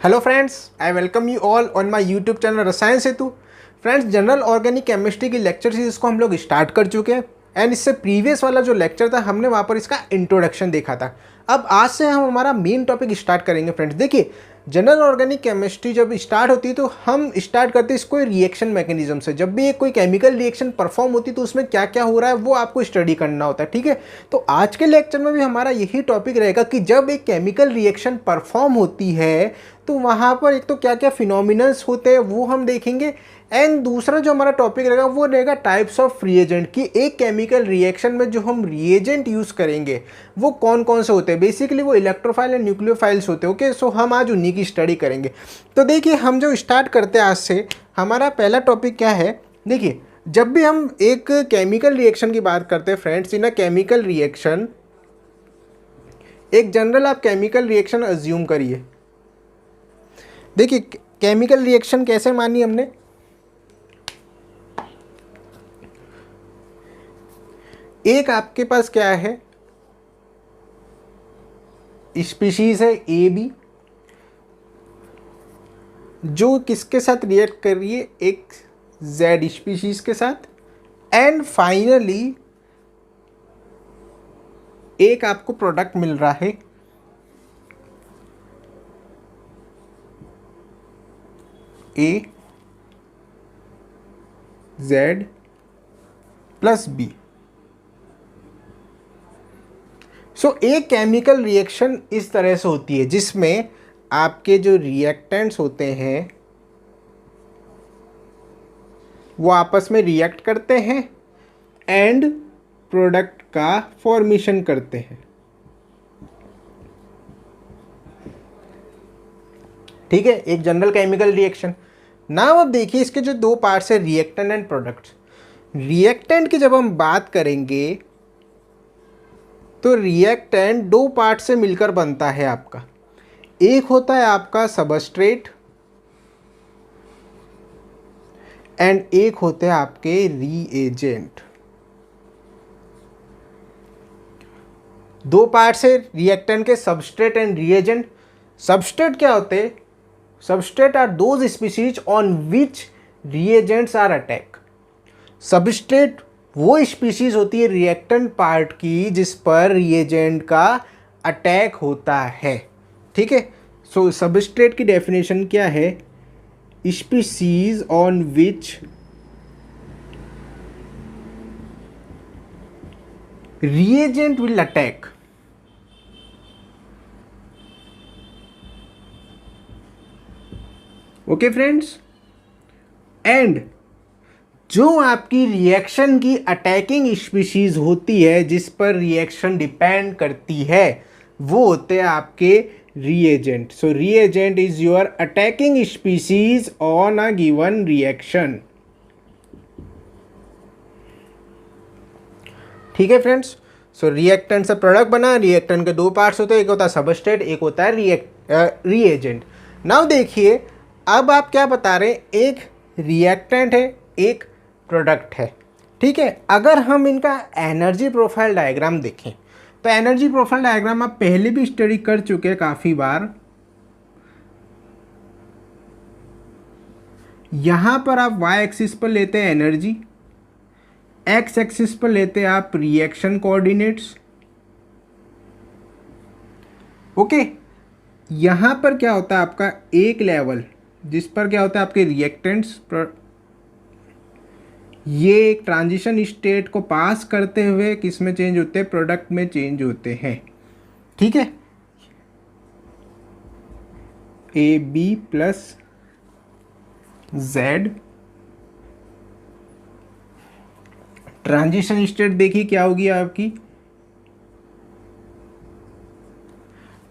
Hello friends, I welcome you all on my YouTube channel रसायन सेतु। Friends, general organic chemistry की lecture series को हम लोग start कर चुके हैं एंड इससे प्रीवियस वाला जो लेक्चर था हमने वहाँ पर इसका इंट्रोडक्शन देखा था। अब आज से हम हमारा मेन टॉपिक स्टार्ट करेंगे। फ्रेंड्स देखिए, जनरल ऑर्गेनिक केमिस्ट्री जब स्टार्ट होती है तो हम स्टार्ट करते हैं इसको रिएक्शन मैकेनिज्म से। जब भी एक कोई केमिकल रिएक्शन परफॉर्म होती है तो उसमें क्या क्या हो रहा है वो आपको स्टडी करना होता है, ठीक है। तो आज के लेक्चर में भी हमारा यही टॉपिक रहेगा कि जब एक केमिकल रिएक्शन परफॉर्म होती है तो वहाँ पर एक तो क्या क्या फिनोमिनल्स होते हैं वो हम देखेंगे एंड दूसरा जो हमारा टॉपिक रहेगा वो रहेगा टाइप्स ऑफ रिएजेंट, कि एक केमिकल रिएक्शन में जो हम रिएजेंट यूज़ करेंगे वो कौन कौन से होते हैं। बेसिकली वो इलेक्ट्रोफाइल एंड न्यूक्लियोफाइल्स होते हैं। ओके, सो हम आज उन्हीं की स्टडी करेंगे। तो देखिए, हम जो स्टार्ट करते हैं आज से, हमारा पहला टॉपिक क्या है। देखिए, जब भी हम एक केमिकल रिएक्शन की बात करते हैं friends, in a chemical reaction, एक जनरल आप केमिकल रिएक्शन अज्यूम करिए। देखिए, केमिकल रिएक्शन कैसे मानी हमने, एक आपके पास क्या है, स्पीशीज है ए बी जो किसके साथ रिएक्ट कर रही है, एक जेड स्पीशीज के साथ, एंड फाइनली एक आपको प्रोडक्ट मिल रहा है ए जेड प्लस बी। सो एक केमिकल रिएक्शन इस तरह से होती है जिसमें आपके जो रिएक्टेंट्स होते हैं वो आपस में रिएक्ट करते हैं एंड प्रोडक्ट का फॉर्मेशन करते हैं, ठीक है। एक जनरल केमिकल रिएक्शन। नाउ अब देखिए, इसके जो दो पार्ट्स है, रिएक्टेंट एंड प्रोडक्ट। रिएक्टेंट की जब हम बात करेंगे तो रिएक्टेंट दो पार्ट से मिलकर बनता है आपका। एक होता है आपका सबस्ट्रेट एंड एक होते हैं आपके रिएजेंट। दो पार्ट्स है रिएक्टेंट के, सबस्ट्रेट एंड रिएजेंट। सबस्ट्रेट क्या होते हैं? Substrate are those species on which reagents are attack. Substrate वो स्पीशीज होती है रिएक्टेंट पार्ट की जिस पर रिएजेंट का अटैक होता है, ठीक है। सो सबस्ट्रेट की डेफिनेशन क्या है? Species on which reagent will attack. Okay friends, and जो आपकी रिएक्शन की अटैकिंग स्पीशीज होती है जिस पर रिएक्शन डिपेंड करती है वो होते हैं आपके reagent. So reagent is your attacking species on a given reaction, ठीक है फ्रेंड्स। सो रिएक्टेंट से प्रोडक्ट बना। रिएक्टेंट के दो पार्ट्स होते हैं, एक होता है सबस्ट्रेट, एक होता है रिएजेंट। नाउ देखिए, अब आप क्या बता रहे हैं, एक रिएक्टेंट है एक प्रोडक्ट है, ठीक है। अगर हम इनका एनर्जी प्रोफाइल डायग्राम देखें तो एनर्जी प्रोफाइल डायग्राम आप पहले भी स्टडी कर चुके हैं काफ़ी बार। यहाँ पर आप वाई एक्सिस पर लेते हैं एनर्जी, एक्स एक्सिस पर लेते हैं आप रिएक्शन कोऑर्डिनेट्स, ओके। यहाँ पर क्या होता है आपका एक लेवल जिस पर क्या होता है आपके रिएक्टेंट्स, ये एक ट्रांजिशन स्टेट को पास करते हुए किस में चेंज होते हैं, प्रोडक्ट में चेंज होते हैं, ठीक है। A B plus Z, transition state देखिए क्या होगी आपकी।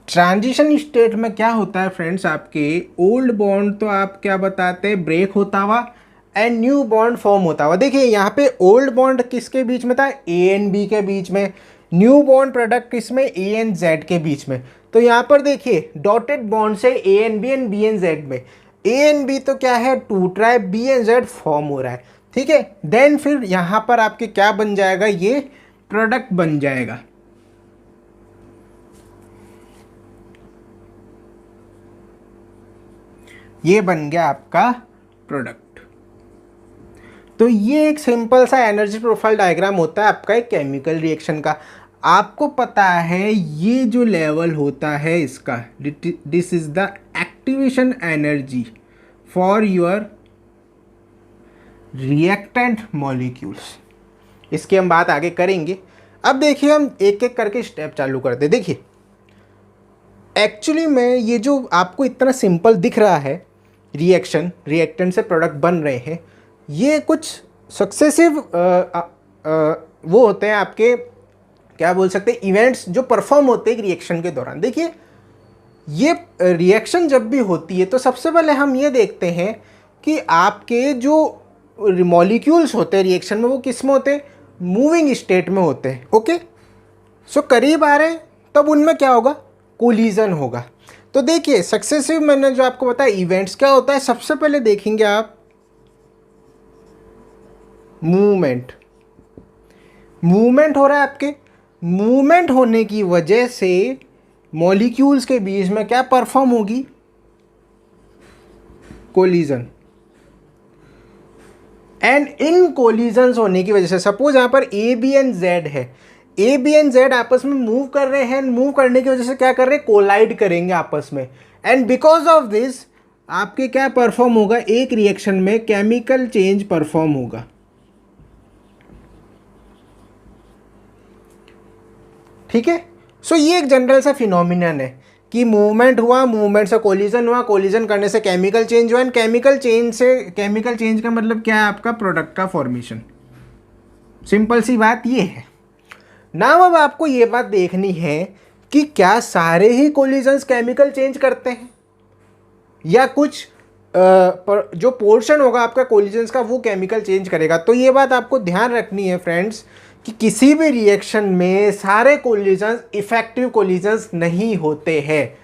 ट्रांजिशन स्टेट में क्या होता है फ्रेंड्स, आपके ओल्ड बॉन्ड तो आप क्या बताते हैं, ब्रेक होता हुआ एंड न्यू बॉन्ड फॉर्म होता हुआ। देखिए यहाँ पे ओल्ड बॉन्ड किसके बीच में था, ए एंड बी के बीच में। न्यू बॉन्ड प्रोडक्ट किसमें, ए एंड जेड के बीच में। तो यहाँ पर देखिए डॉटेड बॉन्ड से A and B and Z में, ए एंड बी तो क्या है टू ट्राइब, बी एंड जेड फॉर्म हो रहा है, ठीक है। देन फिर यहाँ पर आपके क्या बन जाएगा, ये प्रोडक्ट बन जाएगा। ये बन गया आपका प्रोडक्ट। तो ये एक सिंपल सा एनर्जी प्रोफाइल डायग्राम होता है आपका एक केमिकल रिएक्शन का। आपको पता है ये जो लेवल होता है इसका, this is the activation energy for your reactant molecules. इसकी हम बात आगे करेंगे। अब देखिए हम एक एक करके स्टेप चालू करते हैं। देखिए एक्चुअली में ये जो आपको इतना सिंपल दिख रहा है रिएक्शन, रिएक्टेंट से प्रोडक्ट बन रहे हैं, ये कुछ सक्सेसिव वो होते हैं आपके, क्या बोल सकते हैं, इवेंट्स जो परफॉर्म होते हैं रिएक्शन के दौरान। देखिए ये रिएक्शन जब भी होती है तो सबसे पहले हम ये देखते हैं कि आपके जो मॉलिक्यूल्स होते हैं रिएक्शन में वो किस में होते हैं, मूविंग स्टेट में होते हैं। ओके, सो करीब आ रहे हैं तब उनमें क्या होगा, कोलिजन होगा। तो देखिए सक्सेसिव मैंने जो आपको बताया इवेंट्स क्या होता है, सबसे पहले देखेंगे आप मूवमेंट। मूवमेंट हो रहा है आपके, मूवमेंट होने की वजह से मॉलिक्यूल्स के बीच में क्या परफॉर्म होगी, कोलिजन। एंड इन कोलिजन्स होने की वजह से सपोज यहाँ पर ए बी एंड जेड है, ए बी एंड जेड आपस में मूव कर रहे हैं, मूव करने की वजह से क्या कर रहे हैं, कोलाइड करेंगे आपस में। एंड बिकॉज ऑफ दिस आपके क्या परफॉर्म होगा, एक रिएक्शन में केमिकल चेंज परफॉर्म होगा। ठीक है, सो ये एक जनरल सा फिनोमिनन है कि मूवमेंट हुआ, मूवमेंट से कोलिजन हुआ, कोलिजन करने से केमिकल चेंज हुआ, एंड केमिकल चेंज का मतलब क्या है, आपका प्रोडक्ट का फॉर्मेशन। सिंपल सी बात ये है ना। अब आपको ये बात देखनी है कि क्या सारे ही कोलिजन्स केमिकल चेंज करते हैं या कुछ जो पोर्शन होगा आपका कोलिजन्स का वो केमिकल चेंज करेगा। तो ये बात आपको ध्यान रखनी है फ्रेंड्स कि किसी भी रिएक्शन में सारे कोलिजन्स इफेक्टिव कोलिजन्स नहीं होते हैं।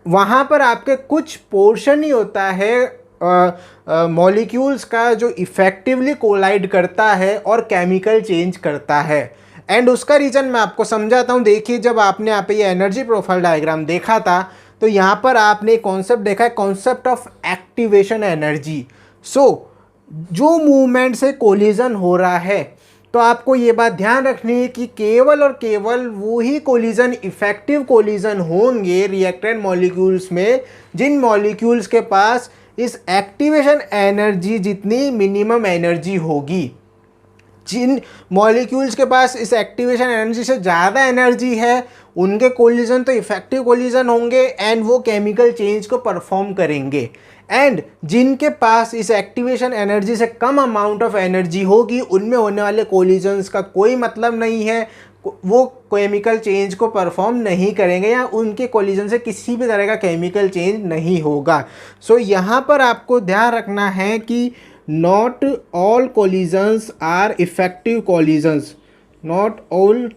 वहाँ पर आपके कुछ पोर्शन ही होता है मॉलिक्यूल्स का जो इफेक्टिवली कोलाइड करता है और केमिकल चेंज करता है। एंड उसका रीज़न मैं आपको समझाता हूँ। देखिए जब आपने यहाँ पे ये एनर्जी प्रोफाइल डायग्राम देखा था तो यहाँ पर आपने कॉन्सेप्ट देखा है, कॉन्सेप्ट ऑफ एक्टिवेशन एनर्जी। सो जो मूवमेंट से कोलिजन हो रहा है तो आपको ये बात ध्यान रखनी है कि केवल और केवल वो ही कोलिजन इफेक्टिव कोलिजन होंगे रिएक्टेंट मॉलिक्यूल्स में जिन मॉलिक्यूल्स के पास इस एक्टिवेशन एनर्जी जितनी मिनिमम एनर्जी होगी। जिन मॉलिक्यूल्स के पास इस एक्टिवेशन एनर्जी से ज़्यादा एनर्जी है उनके कोलिजन तो इफेक्टिव कोलिजन होंगे एंड वो केमिकल चेंज को परफॉर्म करेंगे। एंड जिनके पास इस एक्टिवेशन एनर्जी से कम अमाउंट ऑफ एनर्जी होगी उनमें होने वाले कोलिजन्स का कोई मतलब नहीं है, वो केमिकल चेंज को परफॉर्म नहीं करेंगे या उनके कोलिजन से किसी भी तरह का केमिकल चेंज नहीं होगा। सो यहाँ पर आपको ध्यान रखना है कि not all collisions are effective collisions, not all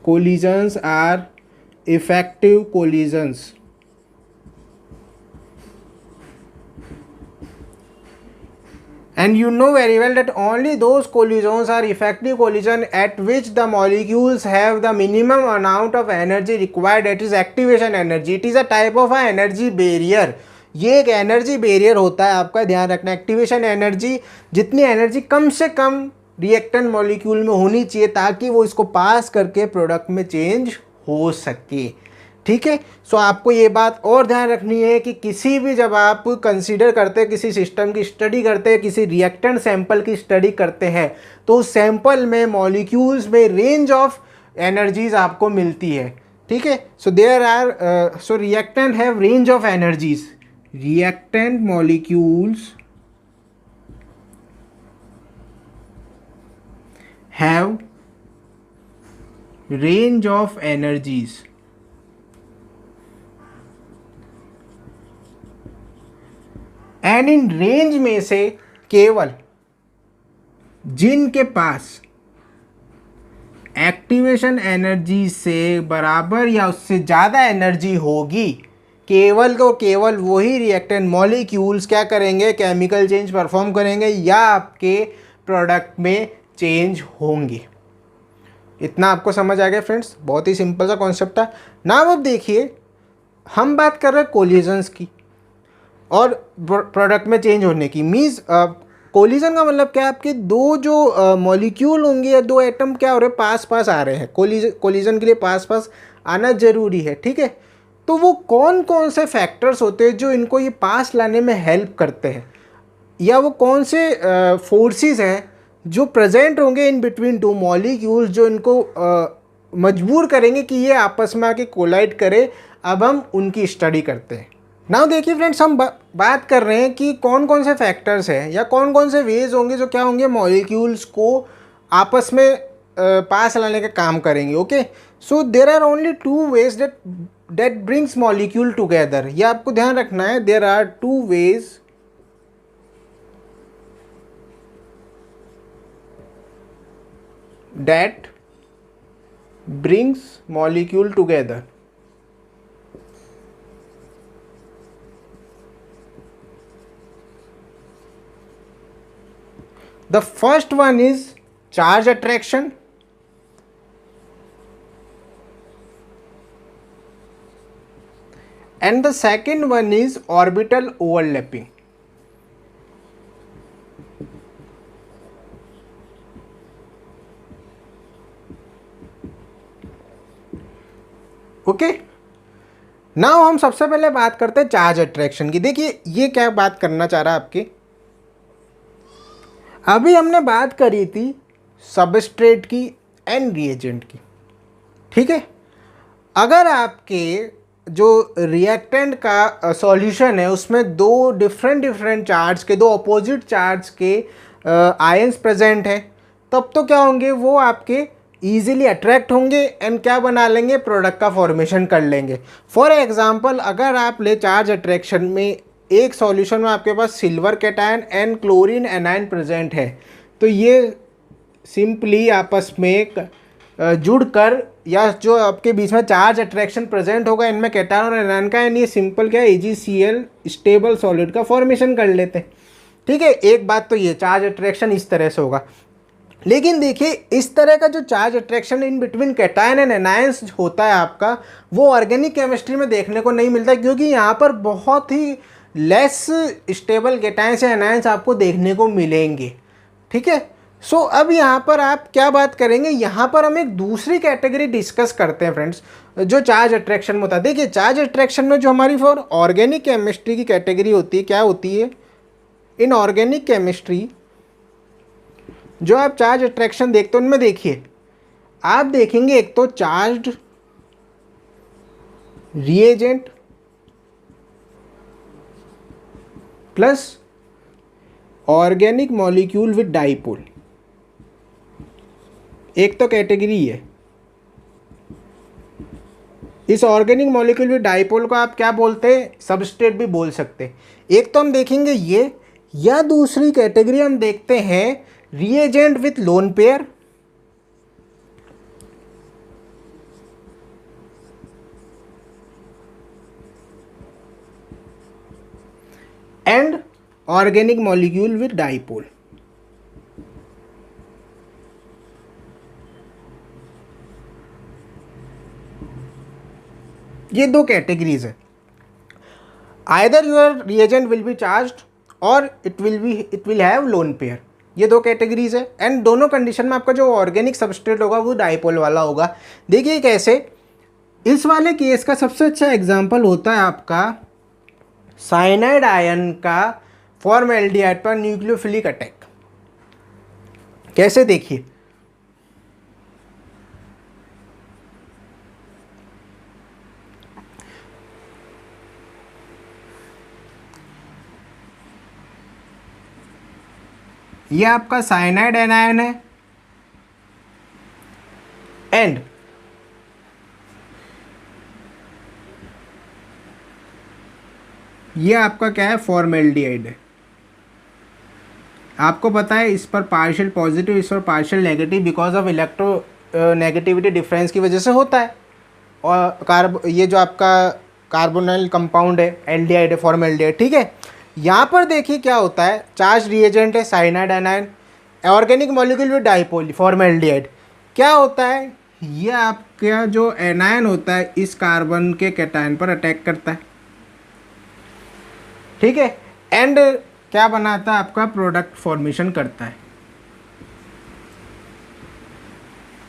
collisions are effective collisions. And you know very well that only those collisions are effective collision at which the molecules have the minimum amount of energy required, that is activation energy. It is a type of a energy barrier. ये एक energy barrier होता है, आपका ध्यान रखना। Activation energy, जितनी energy कम से कम reactant molecule में होनी चाहिए ताकि वो इसको पास करके प्रोडक्ट में चेंज हो सके। ठीक है, सो आपको ये बात और ध्यान रखनी है कि किसी भी जब आप कंसीडर करते हैं, किसी सिस्टम की स्टडी करते हैं, किसी रिएक्टेंट सैंपल की स्टडी करते हैं तो उस सैंपल में मॉलिक्यूल्स में रेंज ऑफ एनर्जीज आपको मिलती है। ठीक है, so there are so reactant have range of energies, reactant molecules have range of energies and इन रेंज में से केवल जिनके पास एक्टिवेशन एनर्जी से बराबर या उससे ज़्यादा एनर्जी होगी, केवल को केवल वही रिएक्टेंट मॉलिक्यूल्स क्या करेंगे, केमिकल चेंज परफॉर्म करेंगे या आपके प्रोडक्ट में चेंज होंगे। इतना आपको समझ आ गया फ्रेंड्स, बहुत ही सिंपल सा कॉन्सेप्ट था ना। अब देखिए हम बात कर रहे हैं कोलिजन्स की। और प्रोडक्ट में चेंज होने की। मीन्स कोलिजन का मतलब क्या है, आपके दो जो मॉलिक्यूल होंगे या दो एटम क्या हो रहे हैं, पास पास आ रहे हैं। कोलिजन के लिए पास पास आना जरूरी है, ठीक है। तो वो कौन कौन से फैक्टर्स होते हैं जो इनको ये पास लाने में हेल्प करते हैं, या वो कौन से फोर्सेस हैं जो प्रेजेंट होंगे इन बिटवीन टू मॉलिक्यूल्स जो इनको मजबूर करेंगे कि ये आपस में आके कोलाइड करे। अब हम उनकी स्टडी करते हैं। नाउ देखिए फ्रेंड्स, हम बात कर रहे हैं कि कौन कौन से फैक्टर्स हैं या कौन कौन से वेज होंगे जो क्या होंगे, मॉलिक्यूल्स को आपस में पास लाने का काम करेंगे। Okay, so there are only two ways that brings molecule together. ये आपको ध्यान रखना है, there are two ways that brings molecule together. The first one is charge attraction, and the second one is orbital overlapping. Okay, now हम सबसे पहले बात करते हैं चार्ज अट्रैक्शन की। देखिए ये क्या बात करना चाह रहा है आपके, अभी हमने बात करी थी सबस्ट्रेट की एंड रिएजेंट की, ठीक है। अगर आपके जो रिएक्टेंट का सॉल्यूशन है उसमें दो डिफरेंट चार्ज के, दो अपोजिट चार्ज के आयंस प्रेजेंट है, तब तो क्या होंगे, वो आपके ईजिली अट्रैक्ट होंगे एंड क्या बना लेंगे, प्रोडक्ट का फॉर्मेशन कर लेंगे। फॉर एग्जांपल अगर आप ले चार्ज अट्रैक्शन में एक सॉल्यूशन में आपके पास silver cation and chlorine anion present है, तो ये सिंपली आपस में जुड़कर या जो आपके बीच में चार्ज अट्रैक्शन प्रेजेंट होगा इनमें कैटायन और एनायन का, यानी ये सिंपल क्या है, AgCl स्टेबल सॉलिड का फॉर्मेशन कर लेते हैं, ठीक है। एक बात तो ये चार्ज अट्रैक्शन इस तरह से होगा। लेकिन देखिए इस तरह का जो charge attraction in between cation and anions होता है आपका, वो ऑर्गेनिक केमिस्ट्री में देखने को नहीं मिलता, क्योंकि यहाँ पर बहुत ही लेस स्टेबल कैटायंस या एनायंस आपको देखने को मिलेंगे, ठीक है। सो अब यहाँ पर आप क्या बात करेंगे, यहाँ पर हम एक दूसरी कैटेगरी डिस्कस करते हैं फ्रेंड्स, जो चार्ज अट्रैक्शन में होता है। देखिए चार्ज अट्रैक्शन में जो हमारी फॉर ऑर्गेनिक केमिस्ट्री की कैटेगरी होती है, क्या होती है, इन ऑर्गेनिक केमिस्ट्री जो आप चार्ज अट्रैक्शन देखते हो उनमें देखिए आप देखेंगे एक तो charged reagent plus organic molecule with dipole, एक तो कैटेगरी है। इस ऑर्गेनिक मॉलिक्यूल विद डाइपोल को आप क्या बोलते हैं, सबस्ट्रेट भी बोल सकते हैं। एक तो हम देखेंगे ये, या दूसरी कैटेगरी हम देखते हैं reagent with lone pair and organic molecule with dipole। ये दो कैटेगरीज है, either your reagent will be charged or it will have lone pair। ये दो कैटेगरीज है एंड दोनों कंडीशन में आपका जो ऑर्गेनिक सबस्ट्रेट होगा वो डाइपोल वाला होगा। देखिए कैसे, इस वाले केस का सबसे अच्छा एग्जांपल होता है आपका साइनाइड आयन का फॉर्मल्डिहाइड पर न्यूक्लियोफिलिक अटैक। कैसे, देखिए ये आपका साइनाइड एनायन है एंड ये आपका क्या है, फॉर्मल्डिहाइड है। आपको पता है इस पर पार्शियल पॉजिटिव, इस पर partial negative because of electro negativity difference की वजह से होता है। और ये जो आपका कार्बोनिल कंपाउंड है एल्डिहाइड है, फॉर्मल्डिहाइड, ठीक है। यहाँ पर देखिए क्या होता है, चार्ज रिएजेंट है cyanide anion, organic molecule with dipole formaldehyde. क्या होता है, ये आपका जो एनायन होता है इस कार्बन के कैटायन पर अटैक करता है। ठीक है, एंड क्या बनाता है आपका प्रोडक्ट फॉर्मेशन करता है।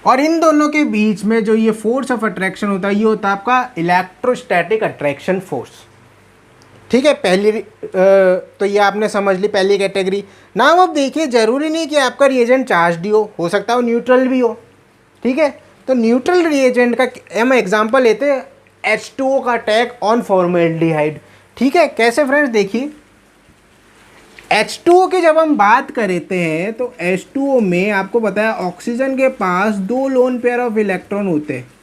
और इन दोनों के बीच में जो ये फोर्स ऑफ अट्रैक्शन होता है ये होता है आपका इलेक्ट्रोस्टैटिक अट्रैक्शन फोर्स। ठीक है, तो ये आपने समझ ली पहली कैटेगरी। नाउ अब देखिए जरूरी नहीं कि आपका रिएजेंट चार्ज हो सकता है वो न्यूट्रल भी हो। ठीक है, तो न्यूट्रल रिएजेंट का हम एग्जांपल लेते हैं H2O का अटैक ऑन फॉर्मेल्डिहाइड। ठीक है, कैसे फ्रेंड्स देखिए, H2O की जब हम बात करते हैं तो H2O में आपको पता है ऑक्सीजन के पास 2 लोन पेयर ऑफ इलेक्ट्रॉन होते हैं।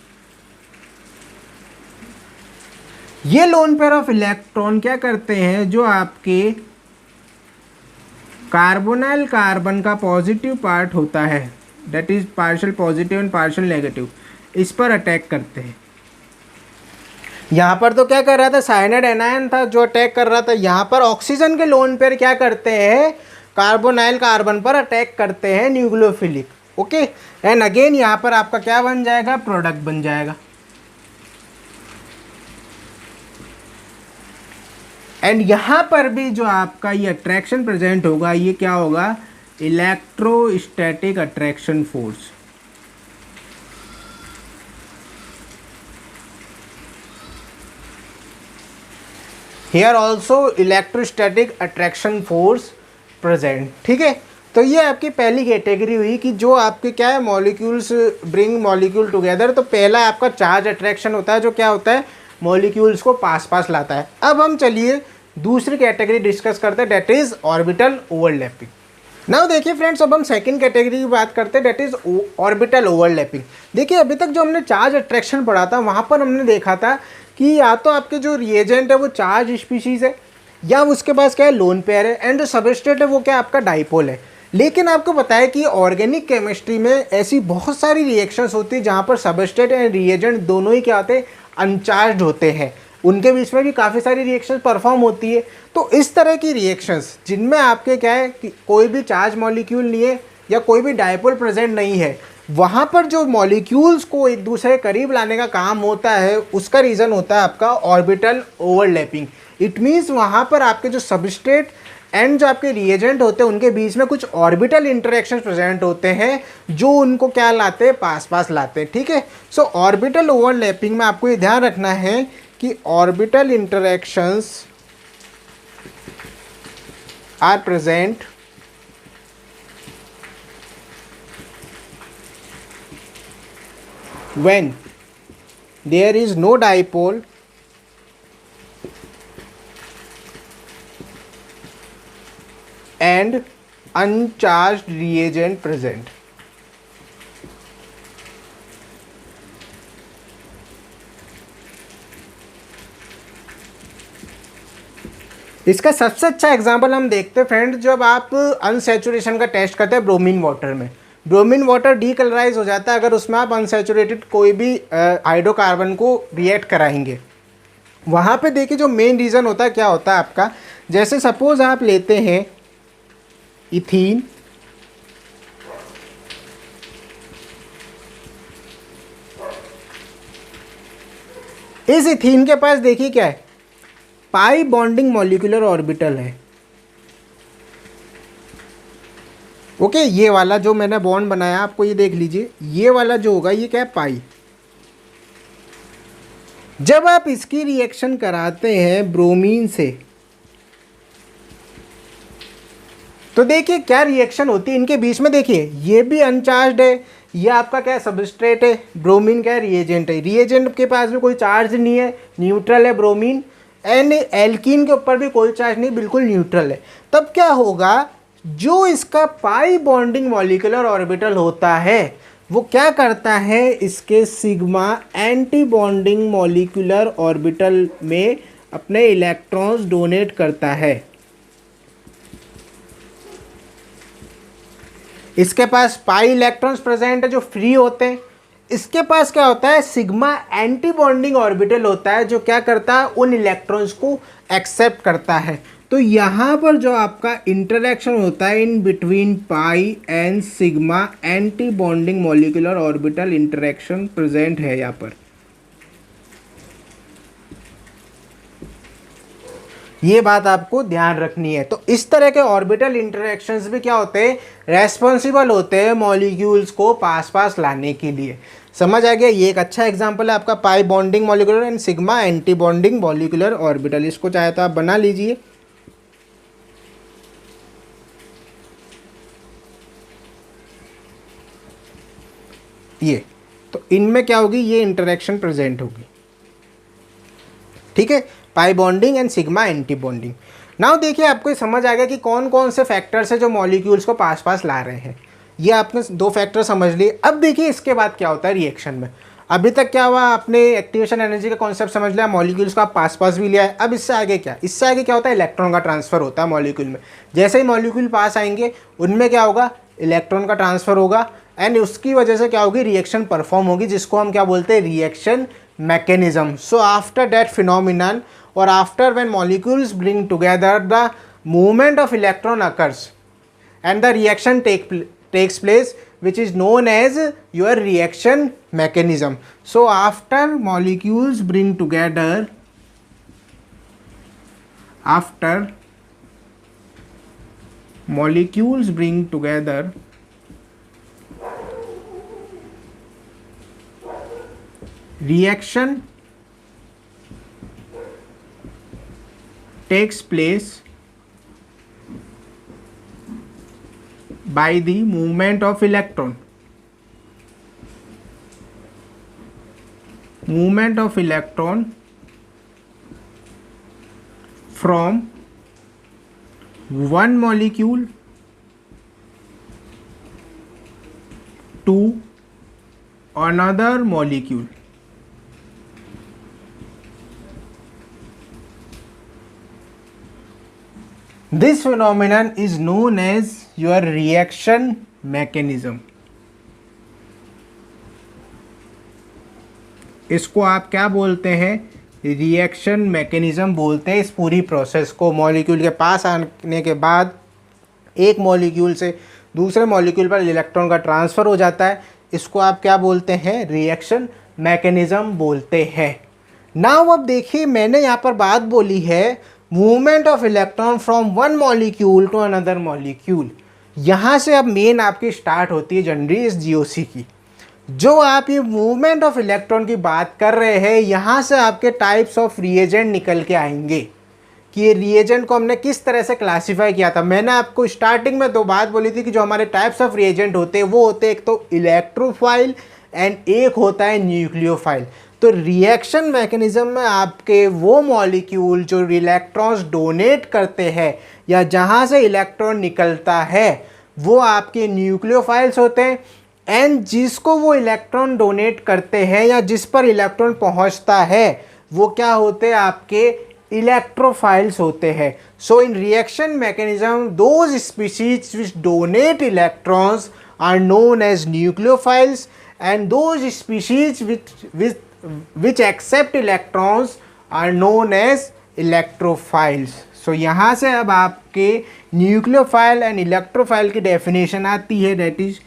ये लोन पेयर ऑफ इलेक्ट्रॉन क्या करते हैं, जो आपके कार्बोनाइल कार्बन का पॉजिटिव पार्ट होता है, that is partial positive and partial negative, इस पर अटैक करते हैं। यहाँ पर तो क्या कर रहा था, साइनाइड एनायन था जो अटैक कर रहा था। यहाँ पर ऑक्सीजन के लोन पेयर क्या करते हैं, कार्बोनाइल कार्बन पर अटैक करते हैं, न्यूक्लियोफिलिक। ओके, एंड अगेन यहाँ पर आपका क्या बन जाएगा, प्रोडक्ट बन जाएगा। एंड यहाँ पर भी जो आपका ये अट्रैक्शन प्रेजेंट होगा ये क्या होगा, electrostatic attraction force. Here also electrostatic attraction force present. ठीक है, तो ये आपकी पहली कैटेगरी हुई कि जो आपके क्या है, मॉलिक्यूल्स ब्रिंग मॉलिक्यूल टुगेदर। तो पहला आपका चार्ज अट्रैक्शन होता है जो क्या होता है, मॉलिक्यूल्स को पास पास लाता है। अब हम चलिए दूसरी कैटेगरी डिस्कस करते हैं, that is orbital overlapping. Now देखिए फ्रेंड्स, अब हम सेकंड कैटेगरी की बात करते हैं, डेट इज ऑर्बिटल ओवरलैपिंग। देखिए अभी तक जो हमने चार्ज अट्रैक्शन पढ़ा था वहाँ पर हमने देखा था कि या तो आपके जो रिएजेंट है वो चार्ज स्पीशीज़ है या उसके पास क्या है, लोन पेयर है, एंड जो सबस्ट्रेट है वो क्या आपका डाइपोल है। लेकिन आपको पता है कि ऑर्गेनिक केमिस्ट्री में ऐसी बहुत सारी रिएक्शंस होती है जहाँ पर सबस्ट्रेट एंड रिएजेंट दोनों ही क्या होते हैं, अनचार्ज होते हैं। उनके बीच में भी काफ़ी सारी रिएक्शंस परफॉर्म होती है। तो इस तरह की रिएक्शंस जिनमें आपके क्या है कि कोई भी चार्ज मॉलिक्यूल नहीं है या कोई भी डाइपोल प्रेजेंट नहीं है, वहाँ पर जो मॉलिक्यूल्स को एक दूसरे के करीब लाने का काम होता है उसका रीज़न होता है आपका ऑर्बिटल ओवरलैपिंग। इट मीन्स वहाँ पर आपके जो सबस्ट्रेट एंड जो आपके रिएजेंट होते हैं उनके बीच में कुछ ऑर्बिटल इंटरेक्शंस प्रेजेंट होते हैं जो उनको क्या लाते हैं, पास पास लाते हैं। ठीक है, सो ऑर्बिटल ओवरलैपिंग में आपको ये ध्यान रखना है कि orbital interactions are present when there is no dipole and uncharged reagent present। इसका सबसे अच्छा एग्जांपल हम देखते हैं फ्रेंड्स, जब आप अनसैचुरेशन का टेस्ट करते हैं ब्रोमीन वाटर में। ब्रोमीन वाटर डीकलराइज हो जाता है अगर उसमें आप अनसैचुरेटेड कोई भी हाइड्रोकार्बन को रिएक्ट कराएंगे। वहाँ पे देखिए जो मेन रीज़न होता है क्या होता है आपका, जैसे सपोज आप लेते हैं इथीन, इस इथीन के पास देखिए क्या है, पाई बॉन्डिंग मॉलिक्यूलर ऑर्बिटल है। ओके, ये वाला जो मैंने बॉन्ड बनाया आपको ये देख लीजिए, ये वाला जो होगा ये क्या है, पाई। जब आप इसकी रिएक्शन कराते हैं ब्रोमीन से तो देखिए क्या रिएक्शन होती है इनके बीच में। देखिए ये भी अनचार्ज्ड है, ये आपका क्या है, सबस्ट्रेट है, ब्रोमीन क्या है, रिएजेंट है। रिएजेंट के पास भी कोई चार्ज नहीं है, न्यूट्रल है ब्रोमीन, एंड एल्कीन के ऊपर भी कोई चार्ज नहीं, बिल्कुल न्यूट्रल है। तब क्या होगा, जो इसका पाई बॉन्डिंग मॉलिक्यूलर ऑर्बिटल होता है वो क्या करता है, इसके sigma anti bonding molecular orbital में अपने इलेक्ट्रॉन्स डोनेट करता है। इसके पास पाई इलेक्ट्रॉन्स प्रेजेंट है जो फ्री होते हैं। इसके पास क्या होता है, सिग्मा एंटी बॉन्डिंग ऑर्बिटल होता है जो क्या करता है, उन इलेक्ट्रॉन्स को एक्सेप्ट करता है। तो यहाँ पर जो आपका इंटरेक्शन होता है in between pi and sigma anti bonding molecular orbital interaction present है यहाँ पर। ये बात आपको ध्यान रखनी है। तो इस तरह के ऑर्बिटल इंटरेक्शंस भी क्या होते हैं, रेस्पॉन्सिबल होते हैं मॉलिक्यूल्स को पास पास लाने के लिए। समझ आ गया? ये एक अच्छा एग्जांपल है आपका pi bonding molecular and sigma anti bonding molecular orbital. इसको चाहे तो आप बना लीजिए। ये तो इनमें क्या होगी, ये इंटरेक्शन प्रेजेंट होगी। ठीक है, pi bonding and sigma anti bonding. Now देखिए, आपको ये समझ आ गया कि कौन कौन से फैक्टर्स है जो मॉलिक्यूल्स को पास पास ला रहे हैं। ये आपने दो फैक्टर समझ लिए। अब देखिए इसके बाद क्या होता है रिएक्शन में। अभी तक क्या हुआ, आपने एक्टिवेशन एनर्जी का कॉन्सेप्ट समझ लिया, मॉलिक्यूल्स को आप पास पास भी लिया है। अब इससे आगे क्या, इससे आगे क्या होता है, इलेक्ट्रॉन का ट्रांसफर होता है मॉलिक्यूल में। जैसे ही मॉलिक्यूल पास आएंगे उनमें क्या होगा, इलेक्ट्रॉन का ट्रांसफर होगा एंड उसकी वजह से क्या होगी, रिएक्शन परफॉर्म होगी, जिसको हम क्या बोलते हैं, reaction mechanism. So after that phenomenon or after when molecules bring together the movement of electron occurs and the reaction takes place, which is known as your reaction mechanism. So after molecules bring together, after molecules bring together reaction takes place by the movement of electron. Movement of electron from one molecule to another molecule. This phenomenon is known as your reaction mechanism. इसको आप क्या बोलते हैं, reaction mechanism बोलते हैं इस पूरी process को। मॉलिक्यूल के पास आने के बाद एक मॉलिक्यूल से दूसरे मॉलिक्यूल पर इलेक्ट्रॉन का ट्रांसफ़र हो जाता है, इसको आप क्या बोलते हैं, रिएक्शन मैकेनिज्म बोलते हैं। नाउ अब देखिए, मैंने यहाँ पर बात बोली है movement of electron from one molecule to another molecule. यहाँ से अब मेन आपकी स्टार्ट होती है जनरली इस जीओसी की। जो आप ये मूवमेंट ऑफ इलेक्ट्रॉन की बात कर रहे हैं, यहाँ से आपके टाइप्स ऑफ रिएजेंट निकल के आएंगे कि ये रिएजेंट को हमने किस तरह से क्लासीफाई किया था। मैंने आपको स्टार्टिंग में दो बात बोली थी कि जो हमारे टाइप्स ऑफ रिएजेंट होते हैं वो होते हैं एक तो इलेक्ट्रोफाइल एंड एक होता है न्यूक्लियोफाइल। तो रिएक्शन मैकेनिज्म में आपके वो मॉलिक्यूल जो इलेक्ट्रॉन्स डोनेट करते हैं या जहाँ से इलेक्ट्रॉन निकलता है वो आपके न्यूक्लियोफाइल्स होते हैं, एंड जिसको वो इलेक्ट्रॉन डोनेट करते हैं या जिस पर इलेक्ट्रॉन पहुँचता है वो क्या होते हैं, आपके इलेक्ट्रोफाइल्स होते हैं। So in reaction mechanism those species which donate electrons are known as nucleophiles and those species which accept electrons are known as electrophiles. So यहाँ से अब आपके न्यूक्लियोफाइल एंड इलेक्ट्रोफाइल की डेफिनेशन आती है। दैट इज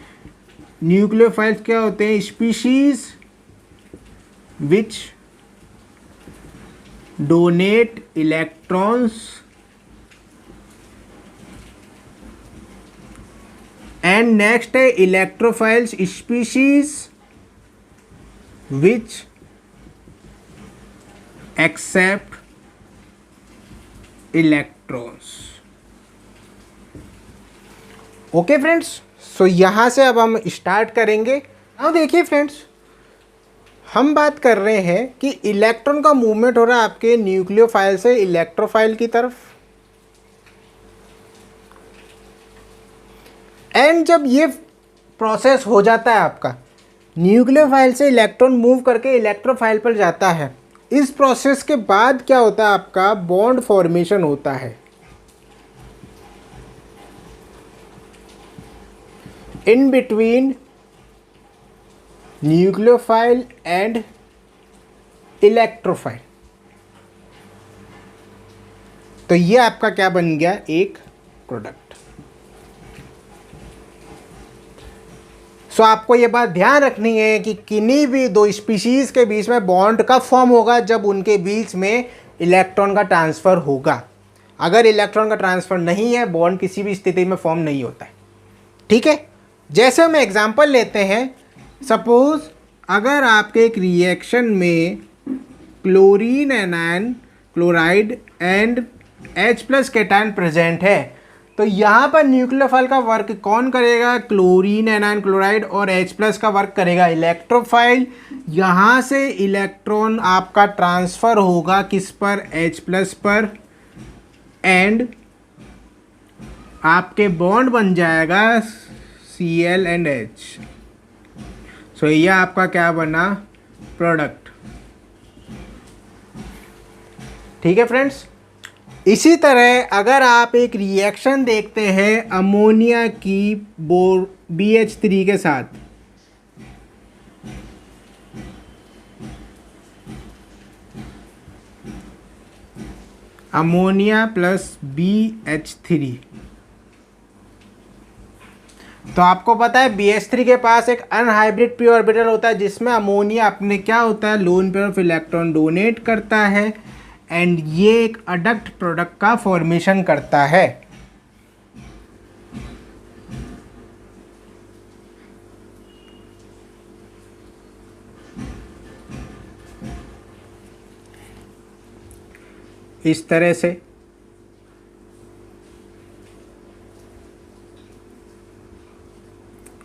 न्यूक्लियोफाइल्स क्या होते हैं, species which donate electrons and next है electrophiles, species which accept electrons. Okay friends, so यहाँ से अब हम स्टार्ट करेंगे। अब देखिए फ्रेंड्स, हम बात कर रहे हैं कि इलेक्ट्रॉन का मूवमेंट हो रहा है आपके न्यूक्लियोफाइल से इलेक्ट्रोफाइल की तरफ, एंड जब ये प्रोसेस हो जाता है आपका न्यूक्लियोफाइल से इलेक्ट्रॉन मूव करके इलेक्ट्रोफाइल पर जाता है, इस प्रोसेस के बाद क्या होता है, आपका बॉन्ड फॉर्मेशन होता है in between nucleophile and electrophile. तो ये आपका क्या बन गया, एक प्रोडक्ट। सो आपको ये बात ध्यान रखनी है कि किन्हीं भी दो स्पीशीज़ के बीच में बॉन्ड कब फॉर्म होगा, जब उनके बीच में इलेक्ट्रॉन का ट्रांसफ़र होगा। अगर इलेक्ट्रॉन का ट्रांसफ़र नहीं है, बॉन्ड किसी भी स्थिति में फॉर्म नहीं होता है। ठीक है, जैसे हम एग्जांपल लेते हैं, सपोज अगर आपके एक रिएक्शन में chlorine anion chloride and H+ cation present है, तो यहाँ पर न्यूक्लियोफाइल का वर्क कौन करेगा? क्लोरीन एनायन क्लोराइड, और H+ का वर्क करेगा इलेक्ट्रोफाइल। यहाँ से इलेक्ट्रॉन आपका ट्रांसफ़र होगा किस पर? H+ पर, एंड आपके बॉन्ड बन जाएगा Cl एंड H। सो ये आपका क्या बना? प्रोडक्ट। ठीक है फ्रेंड्स, इसी तरह अगर आप एक रिएक्शन देखते हैं अमोनिया की BH3 के साथ, अमोनिया प्लस BH3, तो आपको पता है BH3 के पास एक अनहाइब्रिड पी ऑर्बिटल होता है जिसमें अमोनिया अपने क्या होता है? Lone pair of electron donate करता है, एंड ये एक अडक्ट प्रोडक्ट का फॉर्मेशन करता है। इस तरह से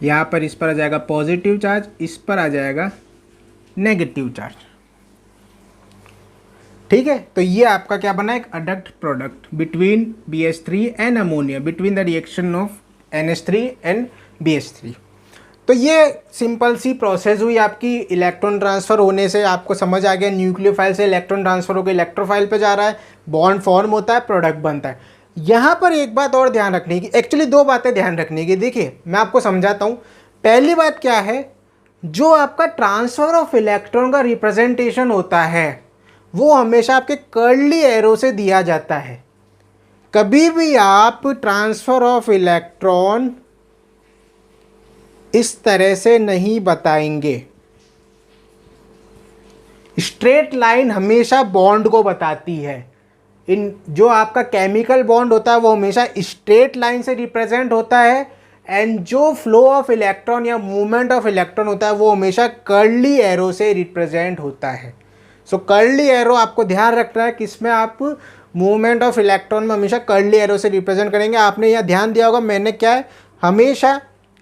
यहाँ पर इस पर आ जाएगा पॉजिटिव चार्ज, इस पर आ जाएगा नेगेटिव चार्ज। ठीक है, तो ये आपका क्या बना? एक adduct product between BH3 and ammonia, between the reaction of NH3 and BH3। तो ये सिंपल सी प्रोसेस हुई आपकी इलेक्ट्रॉन ट्रांसफ़र होने से। आपको समझ आ गया, न्यूक्लियोफाइल से इलेक्ट्रॉन ट्रांसफ़र होकर इलेक्ट्रोफाइल पे जा रहा है, बॉन्ड फॉर्म होता है, प्रोडक्ट बनता है। यहाँ पर एक बात और ध्यान रखने की, एक्चुअली दो बातें ध्यान रखने की। देखिए मैं आपको समझाता हूँ। पहली बात क्या है, जो आपका ट्रांसफ़र ऑफ इलेक्ट्रॉन का रिप्रेजेंटेशन होता है वो हमेशा आपके कर्ली एरो से दिया जाता है। कभी भी आप ट्रांसफ़र ऑफ इलेक्ट्रॉन इस तरह से नहीं बताएंगे। स्ट्रेट लाइन हमेशा बॉन्ड को बताती है। इन जो आपका केमिकल बॉन्ड होता है वो हमेशा स्ट्रेट लाइन से रिप्रेजेंट होता है, एंड जो फ्लो ऑफ इलेक्ट्रॉन या मूवमेंट ऑफ इलेक्ट्रॉन होता है वो हमेशा कर्ली एरो से रिप्रेजेंट होता है। सो कर्ली एरो आपको ध्यान रखना है, किसमें आप मूवमेंट ऑफ इलेक्ट्रॉन में हमेशा कर्ली एरो से रिप्रेजेंट करेंगे। आपने यहाँ ध्यान दिया होगा, मैंने क्या है हमेशा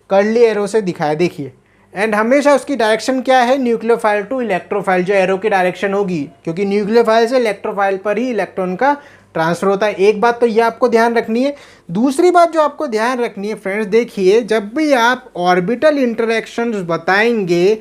कर्ली एरो से दिखाया, देखिए। एंड हमेशा उसकी डायरेक्शन क्या है? न्यूक्लियोफाइल टू इलेक्ट्रोफाइल, जो एरो की डायरेक्शन होगी, क्योंकि न्यूक्लियोफाइल से इलेक्ट्रोफाइल पर ही इलेक्ट्रॉन का ट्रांसफ़र होता है। एक बात तो ये आपको ध्यान रखनी है। दूसरी बात जो आपको ध्यान रखनी है फ्रेंड्स, देखिए जब भी आप ऑर्बिटल इंटरेक्शंस बताएंगे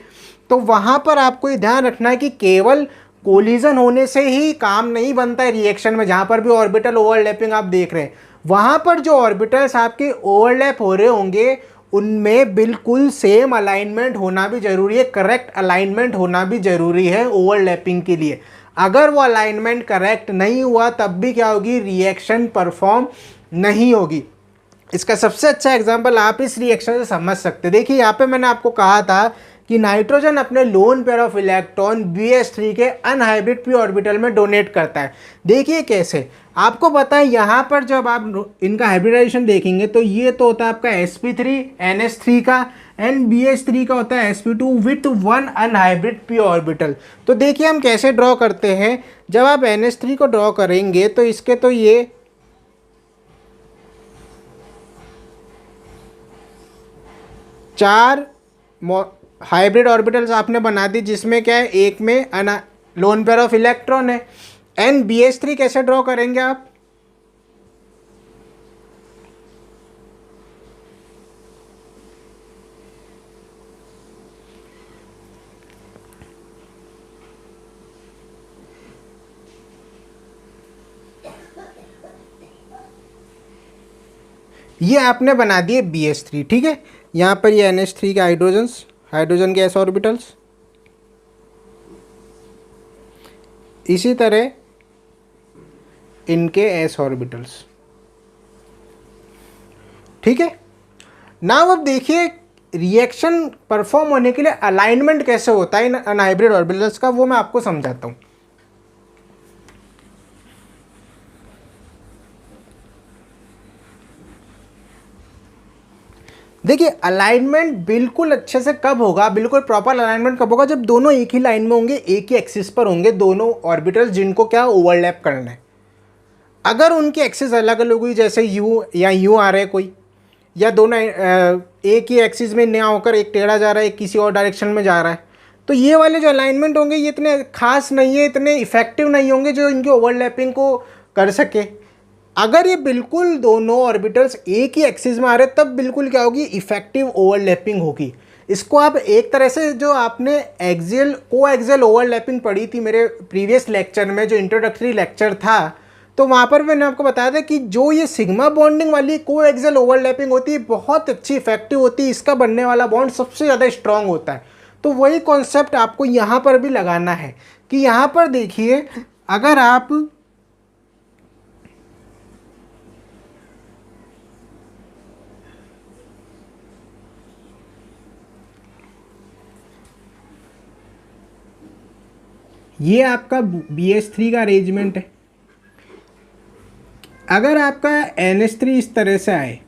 तो वहाँ पर आपको ये ध्यान रखना है कि केवल कोलिजन होने से ही काम नहीं बनता है रिएक्शन में। जहाँ पर भी ऑर्बिटल ओवरलैपिंग आप देख रहे हैं, वहाँ पर जो ऑर्बिटल्स आपके ओवरलैप हो रहे होंगे उनमें बिल्कुल सेम अलाइनमेंट होना भी ज़रूरी है, करेक्ट अलाइनमेंट होना भी ज़रूरी है ओवरलैपिंग के लिए। अगर वो अलाइनमेंट करेक्ट नहीं हुआ तब भी क्या होगी? रिएक्शन परफॉर्म नहीं होगी। इसका सबसे अच्छा एग्जांपल आप इस रिएक्शन से समझ सकते हैं। देखिए यहाँ पे मैंने आपको कहा था कि नाइट्रोजन अपने lone pair of electron BH3 के अनहाइब्रिड पी ऑर्बिटल में डोनेट करता है। देखिए कैसे, आपको पता है यहाँ पर जब आप इनका हाइब्रिडाइजेशन देखेंगे तो ये तो होता है आपका sp3 NH3 का, एंड BH3 का होता है sp2 with one unhybrid P orbital. तो देखिए हम कैसे ड्रॉ करते हैं। जब आप NH3 को ड्रॉ करेंगे तो इसके तो ये चार हाइब्रिड ऑर्बिटल्स आपने बना दी, जिसमें क्या है एक में लोन पेयर ऑफ इलेक्ट्रॉन है। एंड BH3 कैसे ड्रॉ करेंगे आप? ये आपने बना दिए BH3, ठीक है। यहाँ पर ये NH3 के हाइड्रोजन के s ऑर्बिटल्स, इसी तरह इनके s ऑर्बिटल्स, ठीक है। नाउ अब देखिए रिएक्शन परफॉर्म होने के लिए अलाइनमेंट कैसे होता है इन अनहाइब्रिड ऑर्बिटल्स का, वो मैं आपको समझाता हूँ। देखिए अलाइनमेंट बिल्कुल अच्छे से कब होगा, बिल्कुल प्रॉपर अलाइनमेंट कब होगा, जब दोनों एक ही लाइन में होंगे, एक ही एक्सिस पर होंगे दोनों ऑर्बिटल्स जिनको क्या ओवरलैप करना है। अगर उनकी एक्सिस अलग अलग हुई, जैसे यू या यू आ रहा है कोई, या दोनों एक ही एक्सिस में ना होकर एक टेढ़ा जा रहा है, एक किसी और डायरेक्शन में जा रहा है, तो ये वाले जो अलाइनमेंट होंगे ये इतने खास नहीं है, इतने इफेक्टिव नहीं होंगे जो इनकी ओवरलैपिंग को कर सके। अगर ये बिल्कुल दोनों ऑर्बिटल्स एक ही एक्सिस में आ रहे तब बिल्कुल क्या होगी, इफेक्टिव ओवरलैपिंग होगी। इसको आप एक तरह से, जो आपने एक्सियल को एक्सियल ओवरलैपिंग पढ़ी थी मेरे प्रीवियस लेक्चर में, जो इंट्रोडक्टरी लेक्चर था, तो वहाँ पर मैंने आपको बताया था कि जो ये सिग्मा बॉन्डिंग वाली को एक्सियल ओवरलैपिंग होती है बहुत अच्छी इफेक्टिव होती है, इसका बनने वाला बॉन्ड सबसे ज़्यादा स्ट्रांग होता है। तो वही कॉन्सेप्ट आपको यहाँ पर भी लगाना है कि यहाँ पर देखिए, अगर आप ये आपका BH3 का अरेंजमेंट है, अगर आपका NH3 इस तरह से आए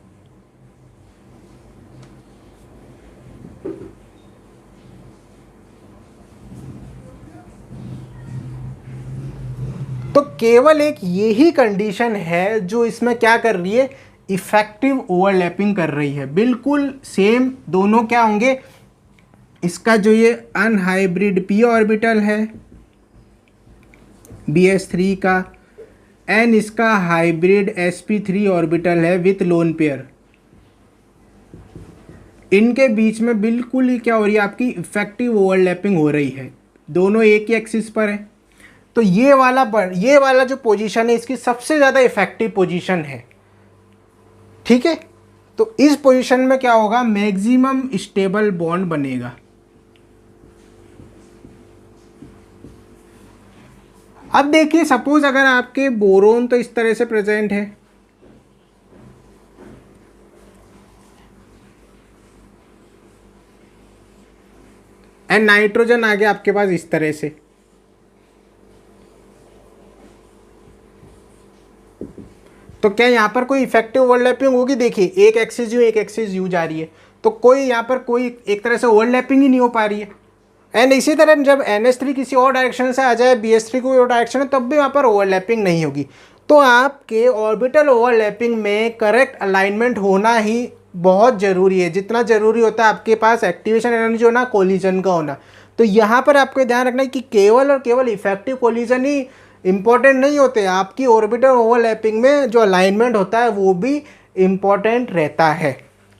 तो केवल एक यही कंडीशन है जो इसमें क्या कर रही है, इफेक्टिव ओवरलैपिंग कर रही है। बिल्कुल सेम दोनों क्या होंगे, इसका जो ये अनहाइब्रिड p ऑर्बिटल है BH3 का, एंड इसका हाइब्रिड sp3 ऑर्बिटल है विथ लोन पेयर, इनके बीच में बिल्कुल ही क्या हो रही है, आपकी इफेक्टिव ओवरलैपिंग हो रही है, दोनों एक ही एक्सिस पर है। तो ये वाला जो पोजीशन है इसकी सबसे ज़्यादा इफेक्टिव पोजीशन है, ठीक है। तो इस पोजीशन में क्या होगा, मैक्सिमम स्टेबल बॉन्ड बनेगा। अब देखिए सपोज अगर आपके बोरोन तो इस तरह से प्रेजेंट है, एंड नाइट्रोजन आ गया आपके पास इस तरह से, तो क्या यहाँ पर कोई इफेक्टिव ओवरलैपिंग होगी? देखिए एक एक्सिस यू एक एक्सिस यू जा रही है, तो कोई यहाँ पर कोई एक तरह से ओवरलैपिंग ही नहीं हो पा रही है। एंड इसी तरह जब NH3 किसी और डायरेक्शन से आ जाए, BH3 कोई और डायरेक्शन है, तब भी वहाँ पर ओवरलैपिंग नहीं होगी। तो आपके ऑर्बिटल ओवरलैपिंग में करेक्ट अलाइनमेंट होना ही बहुत ज़रूरी है, जितना ज़रूरी होता है आपके पास एक्टिवेशन एनर्जी होना, कोलिजन का होना। तो यहाँ पर आपको ध्यान रखना है कि केवल और केवल इफेक्टिव कोलिजन ही इंपॉर्टेंट नहीं होते, आपकी ऑर्बिटल ओवरलैपिंग में जो अलाइनमेंट होता है वो भी इम्पॉर्टेंट रहता है,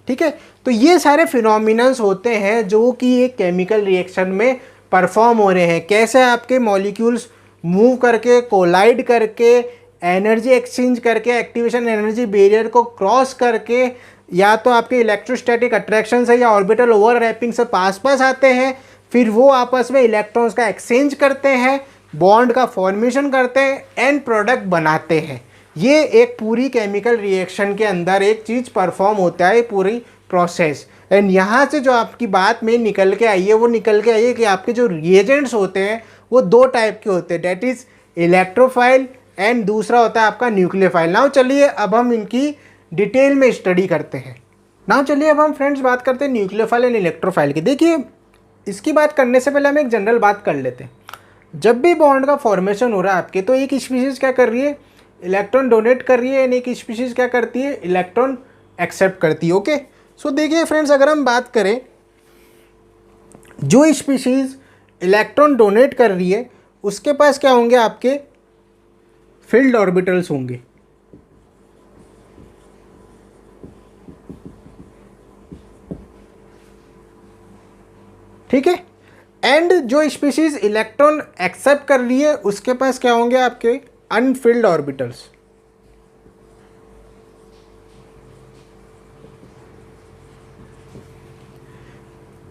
ठीक है। तो ये सारे फिनोमिनन्स होते हैं जो कि एक केमिकल रिएक्शन में परफॉर्म हो रहे हैं, कैसे आपके मॉलिक्यूल्स मूव करके, कोलाइड करके, एनर्जी एक्सचेंज करके, एक्टिवेशन एनर्जी बैरियर को क्रॉस करके, या तो आपके इलेक्ट्रोस्टैटिक अट्रैक्शन से या ऑर्बिटल ओवरलैपिंग से पास आते हैं, फिर वो आपस में इलेक्ट्रॉन्स का एक्सचेंज करते हैं, बॉन्ड का फॉर्मेशन करते हैं, एंड प्रोडक्ट बनाते हैं। ये एक पूरी केमिकल रिएक्शन के अंदर एक चीज़ परफॉर्म होता है, पूरी प्रोसेस। एंड यहाँ से जो आपकी बात में निकल के आई है, वो निकल के आई है कि आपके जो रिएजेंट्स होते हैं वो दो टाइप के होते हैं, डेट इज़ इलेक्ट्रोफाइल, एंड दूसरा होता है आपका न्यूक्लियोफाइल। नाउ चलिए अब हम इनकी डिटेल में स्टडी करते हैं। नाउ चलिए अब हम फ्रेंड्स बात करते हैं न्यूक्लियोफाइल एंड इलेक्ट्रोफाइल की। देखिए इसकी बात करने से पहले हम एक जनरल बात कर लेते हैं। जब भी बॉन्ड का फॉर्मेशन हो रहा है आपके, तो एक स्पीशीज़ क्या कर रही है, इलेक्ट्रॉन डोनेट कर रही है, एंड एक स्पीशीज़ क्या करती है, इलेक्ट्रॉन एक्सेप्ट करती है। ओके, सो देखिए फ्रेंड्स, अगर हम बात करें जो स्पीशीज़ इलेक्ट्रॉन डोनेट कर रही है उसके पास क्या होंगे, आपके फील्ड ऑर्बिटल्स होंगे, ठीक है। एंड जो स्पीशीज इलेक्ट्रॉन एक्सेप्ट कर रही है उसके पास क्या होंगे, आपके Anfield orbitals.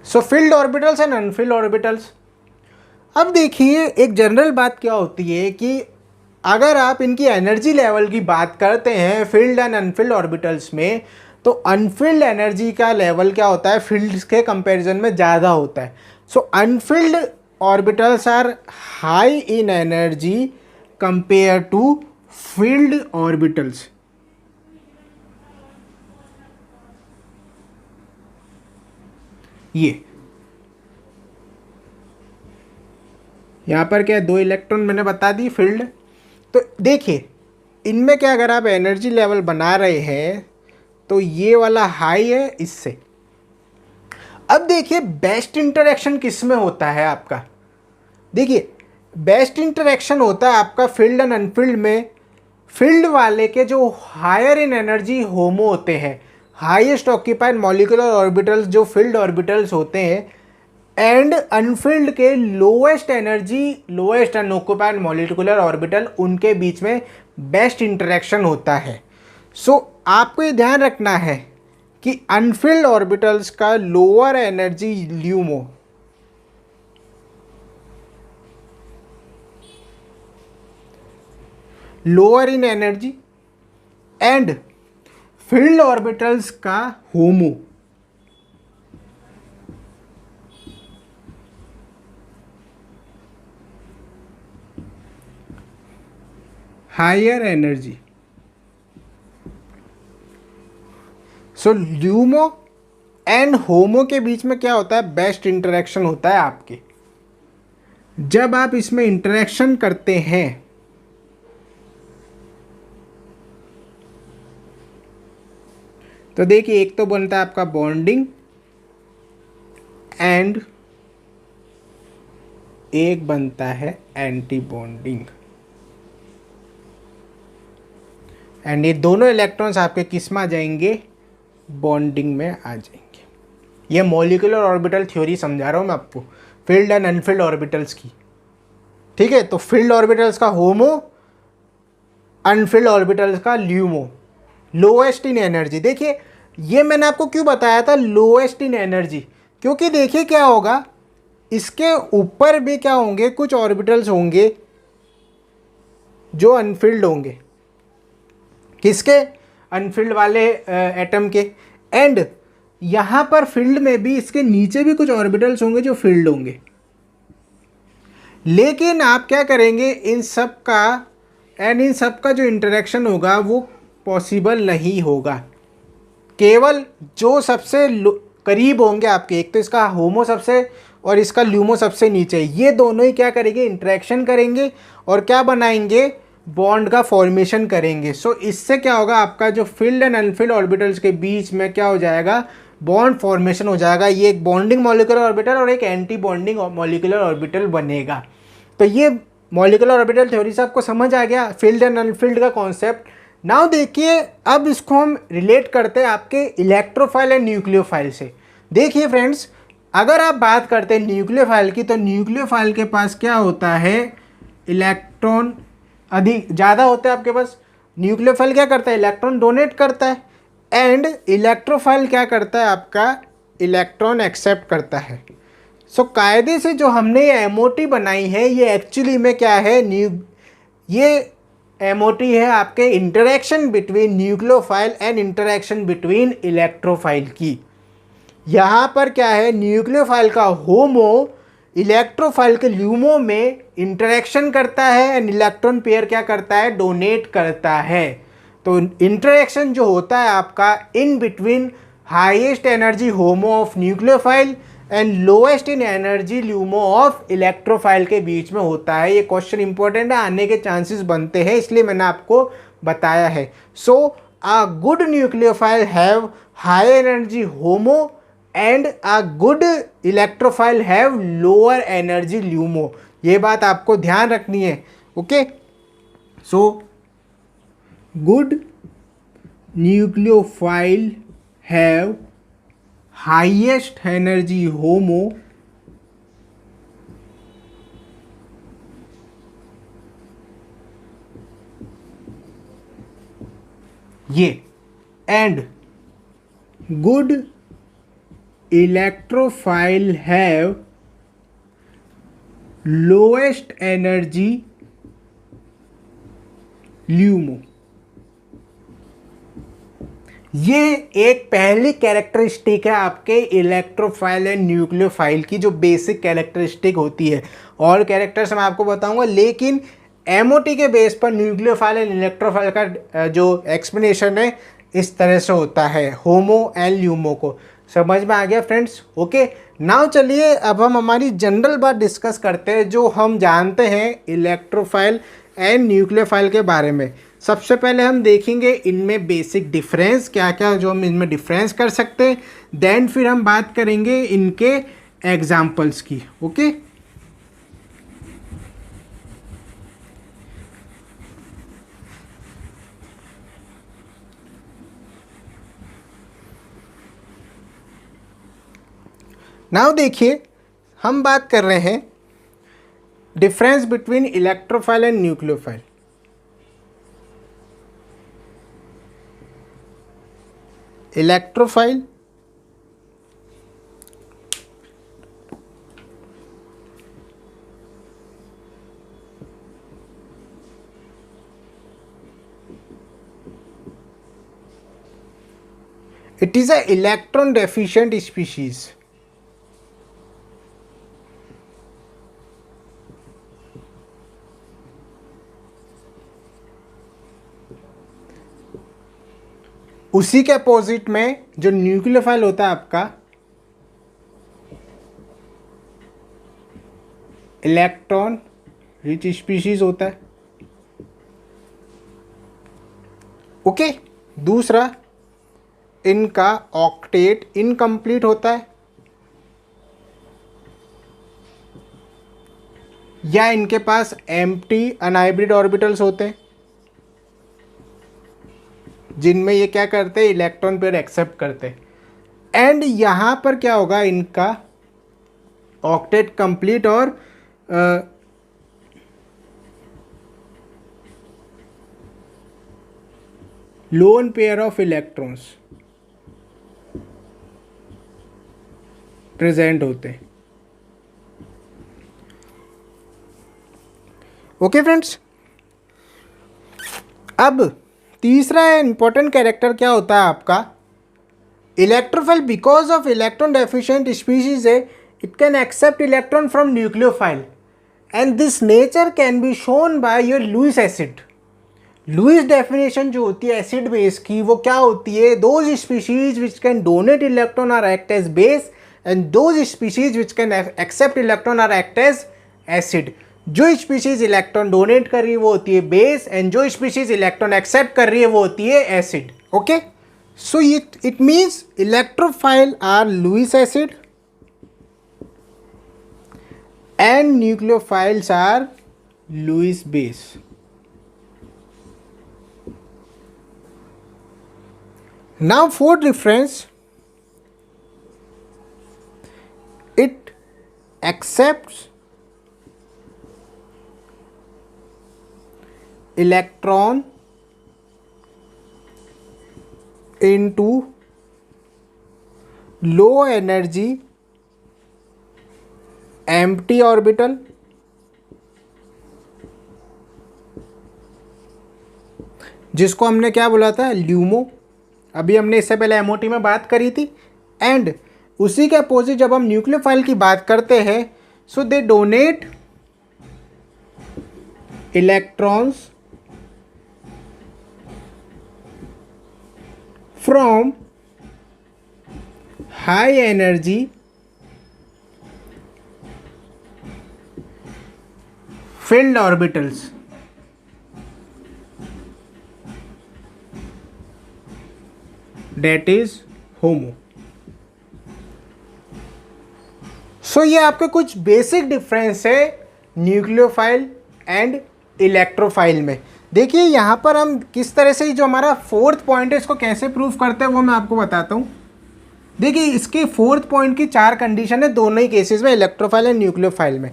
So field orbitals and Anfield orbitals. अब देखिए एक जनरल बात क्या होती है कि अगर आप इनकी एनर्जी लेवल की बात करते हैं फील्ड एंड अनफिल्ड ऑर्बिटल्स में, तो अनफिल्ड एनर्जी का लेवल क्या होता है, फील्ड्स के कंपैरिजन में ज़्यादा होता है। So unfilled orbitals are high in energy compare to filled orbitals. ये यहाँ पर क्या है, 2 इलेक्ट्रॉन मैंने बता दी फील्ड। तो देखिए इनमें क्या, अगर आप एनर्जी लेवल बना रहे हैं तो ये वाला हाई है इससे। अब देखिए बेस्ट इंटरेक्शन किस में होता है आपका, देखिए बेस्ट इंटरेक्शन होता है आपका फील्ड एंड अनफील्ड में। फील्ड वाले के जो हायर इन एनर्जी होमो होते हैं, हाईएस्ट ऑक्यूपाइड मॉलिक्यूलर ऑर्बिटल्स जो फील्ड ऑर्बिटल्स होते हैं, एंड अनफील्ड के lowest energy lowest unoccupied molecular orbital, उनके बीच में बेस्ट इंटरेक्शन होता है। सो आपको ये ध्यान रखना है कि अनफील्ड ऑर्बिटल्स का lower energy LUMO, lower in energy, and filled orbitals का HOMO, higher energy. So LUMO and HOMO के बीच में क्या होता है, बेस्ट इंटरेक्शन होता है आपके। जब आप इसमें इंटरेक्शन करते हैं तो देखिए एक तो बनता है आपका बॉन्डिंग एंड एक बनता है एंटी बॉन्डिंग, एंड ये दोनों इलेक्ट्रॉन्स आपके किस में आ जाएंगे, बॉन्डिंग में आ जाएंगे। ये मॉलिक्यूलर ऑर्बिटल थ्योरी समझा रहा हूँ मैं आपको, फील्ड एंड अनफील्ड ऑर्बिटल्स की, ठीक है। तो फील्ड ऑर्बिटल्स का होमो, अनफील्ड ऑर्बिटल्स का ल्यूमो, लोएस्ट इन एनर्जी। देखिए ये मैंने आपको क्यों बताया था लोएस्ट इन एनर्जी, क्योंकि देखिए क्या होगा, इसके ऊपर भी क्या होंगे, कुछ ऑर्बिटल्स होंगे जो अनफील्ड होंगे, किसके, अनफील्ड वाले एटम के, एंड यहाँ पर फील्ड में भी इसके नीचे भी कुछ ऑर्बिटल्स होंगे जो फील्ड होंगे। लेकिन आप क्या करेंगे, इन सब का एंड इन सब का जो इंटरेक्शन होगा वो पॉसिबल नहीं होगा। केवल जो सबसे करीब होंगे आपके, एक तो इसका होमो सबसे और इसका ल्यूमो सबसे नीचे, ये दोनों ही क्या करेंगे, इंटरेक्शन करेंगे और क्या बनाएंगे, बॉन्ड का फॉर्मेशन करेंगे। सो इससे क्या होगा, आपका जो फील्ड एंड अनफील्ड ऑर्बिटल्स के बीच में क्या हो जाएगा, बॉन्ड फॉर्मेशन हो जाएगा। ये एक बॉन्डिंग मॉलिक्यूलर ऑर्बिटल और एक एंटी बॉन्डिंग मॉलिक्यूलर ऑर्बिटल बनेगा। तो ये मॉलिक्यूलर ऑर्बिटल थ्योरी से आपको समझ आ गया, फील्ड एंड अनफील्ड का कॉन्सेप्ट। नाउ देखिए अब इसको हम रिलेट करते हैं आपके इलेक्ट्रोफाइल एंड न्यूक्लियोफाइल से। देखिए फ्रेंड्स, अगर आप बात करते हैं न्यूक्लियोफाइल की, तो न्यूक्लियोफाइल के पास क्या होता है, इलेक्ट्रॉन अधिक ज़्यादा होता है आपके पास। न्यूक्लियोफाइल क्या करता है, इलेक्ट्रॉन डोनेट करता है, एंड इलेक्ट्रोफाइल क्या करता है, आपका इलेक्ट्रॉन एक्सेप्ट करता है। सो कायदे से जो हमने ये एमओटी बनाई है, ये एक्चुअली में क्या है, ये एमओटी है आपके interaction between nucleophile and interaction between electrophile की। यहाँ पर क्या है, न्यूक्लियोफाइल का होमो इलेक्ट्रोफाइल के ल्यूमो में इंटरेक्शन करता है एंड इलेक्ट्रॉन पेयर क्या करता है, डोनेट करता है। तो इंटरेक्शन जो होता है आपका in between highest energy homo of nucleophile and lowest in energy LUMO of electrophile के बीच में होता है। ये क्वेश्चन इंपॉर्टेंट है, आने के चांसेस बनते हैं, इसलिए मैंने आपको बताया है। So a good nucleophile have high energy HOMO and a good electrophile have lower energy LUMO. ये बात आपको ध्यान रखनी है, okay. So good nucleophile have highest energy HOMO ये and good electrophile have lowest energy LUMO. ये एक पहली कैरेक्टरिस्टिक है आपके इलेक्ट्रोफाइल एंड न्यूक्लियोफाइल की, जो बेसिक कैरेक्टरिस्टिक होती है। और कैरेक्टर्स मैं आपको बताऊंगा, लेकिन एमओटी के बेस पर न्यूक्लियोफाइल एंड इलेक्ट्रोफाइल का जो एक्सप्लेनेशन है इस तरह से होता है, होमो एंड ल्यूमो को। समझ में आ गया फ्रेंड्स? ओके, नाउ चलिए अब हम हमारी जनरल बात डिस्कस करते हैं जो हम जानते हैं इलेक्ट्रोफाइल एंड न्यूक्लियोफाइल के बारे में। सबसे पहले हम देखेंगे इनमें बेसिक डिफरेंस क्या क्या जो हम इनमें डिफरेंस कर सकते हैं, देन फिर हम बात करेंगे इनके एग्जाम्पल्स की। ओके, नाउ देखिए हम बात कर रहे हैं difference between electrophile and nucleophile. Electrophile it is a electron deficient species. उसी के अपोजिट में जो न्यूक्लियोफाइल होता है आपका इलेक्ट्रॉन रिच स्पीशीज होता है। ओके, दूसरा इनका ऑक्टेट इनकम्प्लीट होता है या इनके पास एम्प्टी अनहाइब्रिड ऑर्बिटल्स होते हैं जिनमें ये क्या करते हैं, इलेक्ट्रॉन पेयर एक्सेप्ट करते हैं। एंड यहाँ पर क्या होगा, इनका ऑक्टेट कंप्लीट और lone pair of electrons present होते हैं। ओके फ्रेंड्स, अब तीसरा इंपॉर्टेंट कैरेक्टर क्या होता है आपका electrophile. Because of electron deficient species है, it can accept electron from nucleophile and this nature can be shown by your Lewis acid. Lewis definition जो होती है एसिड बेस की वो क्या होती है, those species which can donate electron are act as base and those species which can accept electron are act as acid. जो species electron donate कर रही है वो होती है बेस एंड जो स्पीशीज इलेक्ट्रॉन एक्सेप्ट कर रही है वो होती है acid. Okay, so it means electrophile are Lewis acid and nucleophiles are Lewis base. Now fourth difference, it accepts electron into low energy empty orbital जिसको हमने क्या बोला था, ल्यूमो। अभी हमने इससे पहले एमओटी में बात करी थी। एंड उसी के अपोजिट जब हम न्यूक्लियोफाइल की बात करते हैं, so they donate electrons from high energy filled orbitals that is HOMO। So ये आपके कुछ बेसिक डिफरेंस है न्यूक्लियोफाइल एंड इलेक्ट्रोफाइल में। देखिए यहाँ पर हम किस तरह से जो हमारा फोर्थ पॉइंट है इसको कैसे प्रूव करते हैं वो मैं आपको बताता हूँ। देखिए इसके फोर्थ पॉइंट की 4 कंडीशन है दोनों ही केसेस में, इलेक्ट्रोफाइल एंड न्यूक्लियोफाइल में।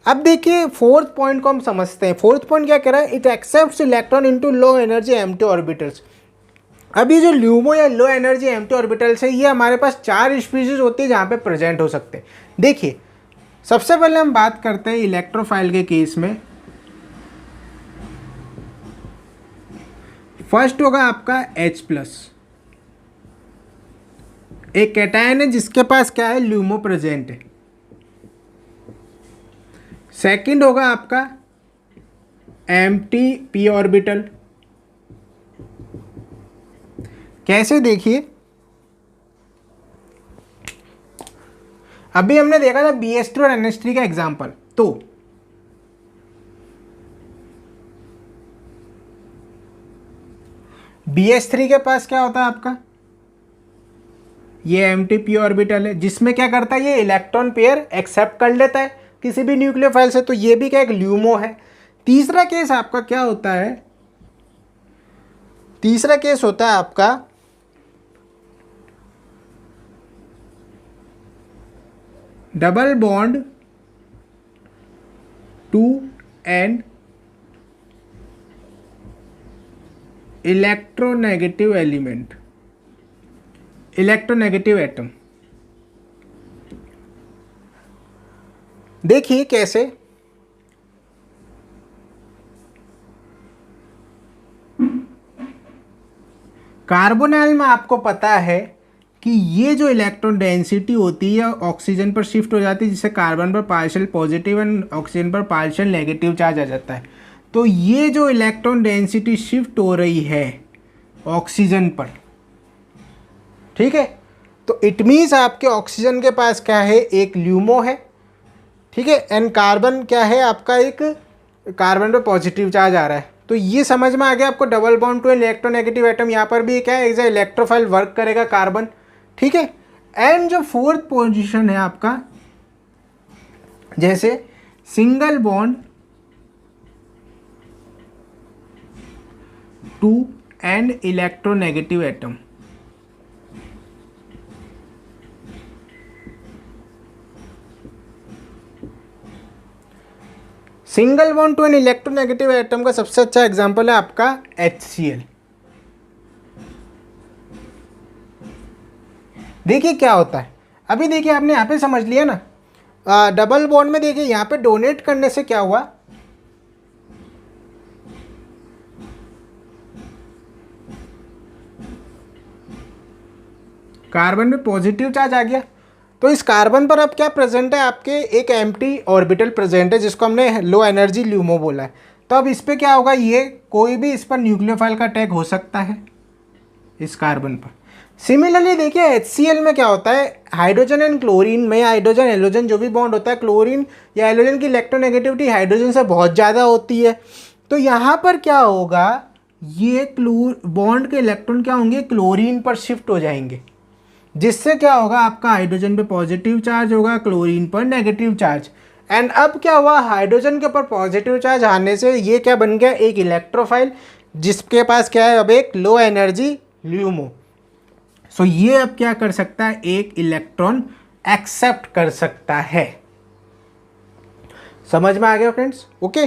अब देखिए फोर्थ पॉइंट को हम समझते हैं। फोर्थ पॉइंट क्या कह रहा है, it accepts electron into low energy empty orbitals. अब ये जो ल्यूमो या लो एनर्जी एम्प्टी ऑर्बिटल्स है ये हमारे पास 4 स्पीशीज होती है जहाँ पे प्रेजेंट हो सकते हैं। देखिए सबसे पहले हम बात करते हैं इलेक्ट्रोफाइल के केस में। फर्स्ट होगा आपका H+, एक कैटायन है जिसके पास क्या है, ल्यूमो प्रेजेंट है। सेकंड होगा आपका एम्प्टी p ऑर्बिटल। कैसे, देखिए अभी हमने देखा था BH3 और NH3 का एग्जाम्पल। तो BH3 के पास क्या होता है आपका, ये MT p ऑर्बिटल है, जिसमें क्या करता है, ये इलेक्ट्रॉन पेयर एक्सेप्ट कर लेता है किसी भी न्यूक्लियोफाइल से, तो ये भी क्या एक ल्यूमो है। तीसरा केस आपका क्या होता है, तीसरा केस होता है आपका double bond to an electronegative element, electronegative atom. देखिए कैसे, कार्बोनाइल में आपको पता है कि ये जो इलेक्ट्रॉन डेंसिटी होती है ऑक्सीजन पर शिफ्ट हो जाती है, जिससे कार्बन पर पार्शियल पॉजिटिव एंड ऑक्सीजन पर पार्शियल नेगेटिव चार्ज आ जाता है। तो ये जो इलेक्ट्रॉन डेंसिटी शिफ्ट हो रही है ऑक्सीजन पर, ठीक है, तो इट मीन्स आपके ऑक्सीजन के पास क्या है, एक ल्यूमो है, ठीक है, एंड कार्बन क्या है आपका, एक कार्बन पे पॉजिटिव चार्ज आ रहा है। तो ये समझ में आ गया आपको, double bond to electronegative atom, यहाँ पर भी क्या है, एज ए इलेक्ट्रोफाइल वर्क करेगा कार्बन, ठीक है। एंड जो फोर्थ पोजीशन है आपका, जैसे single bond to an electronegative atom, single bond to an electronegative atom का सबसे अच्छा एग्जांपल है आपका HCl। देखिए क्या होता है, अभी देखिए आपने यहाँ पे समझ लिया ना, डबल बॉन्ड में देखिए यहाँ पे डोनेट करने से क्या हुआ, कार्बन में पॉजिटिव चार्ज आ गया। तो इस कार्बन पर अब क्या प्रेजेंट है आपके, एक एम्प्टी ऑर्बिटल प्रेजेंट है, जिसको हमने लो एनर्जी ल्यूमो बोला है। तो अब इस पर क्या होगा, ये कोई भी इस पर न्यूक्लियोफाइल का अटैक हो सकता है इस कार्बन पर। सिमिलरली देखिए HCl में क्या होता है, हाइड्रोजन एंड क्लोरीन में, हाइड्रोजन एलोजन जो भी बॉन्ड होता है, क्लोरीन या एलोजन की इलेक्ट्रोनेगेटिविटी हाइड्रोजन से बहुत ज़्यादा होती है। तो यहाँ पर क्या होगा, ये बॉन्ड के इलेक्ट्रॉन क्या होंगे, क्लोरीन पर शिफ्ट हो जाएंगे, जिससे क्या होगा आपका हाइड्रोजन पे पॉजिटिव चार्ज होगा, क्लोरीन पर नेगेटिव चार्ज। एंड अब क्या हुआ, हाइड्रोजन के ऊपर पॉजिटिव चार्ज आने से ये क्या बन गया, एक इलेक्ट्रोफाइल, जिसके पास क्या है अब एक लो एनर्जी ल्यूमो। सो ये अब क्या कर सकता है, एक इलेक्ट्रॉन एक्सेप्ट कर सकता है। समझ में आ गया फ्रेंड्स, ओके।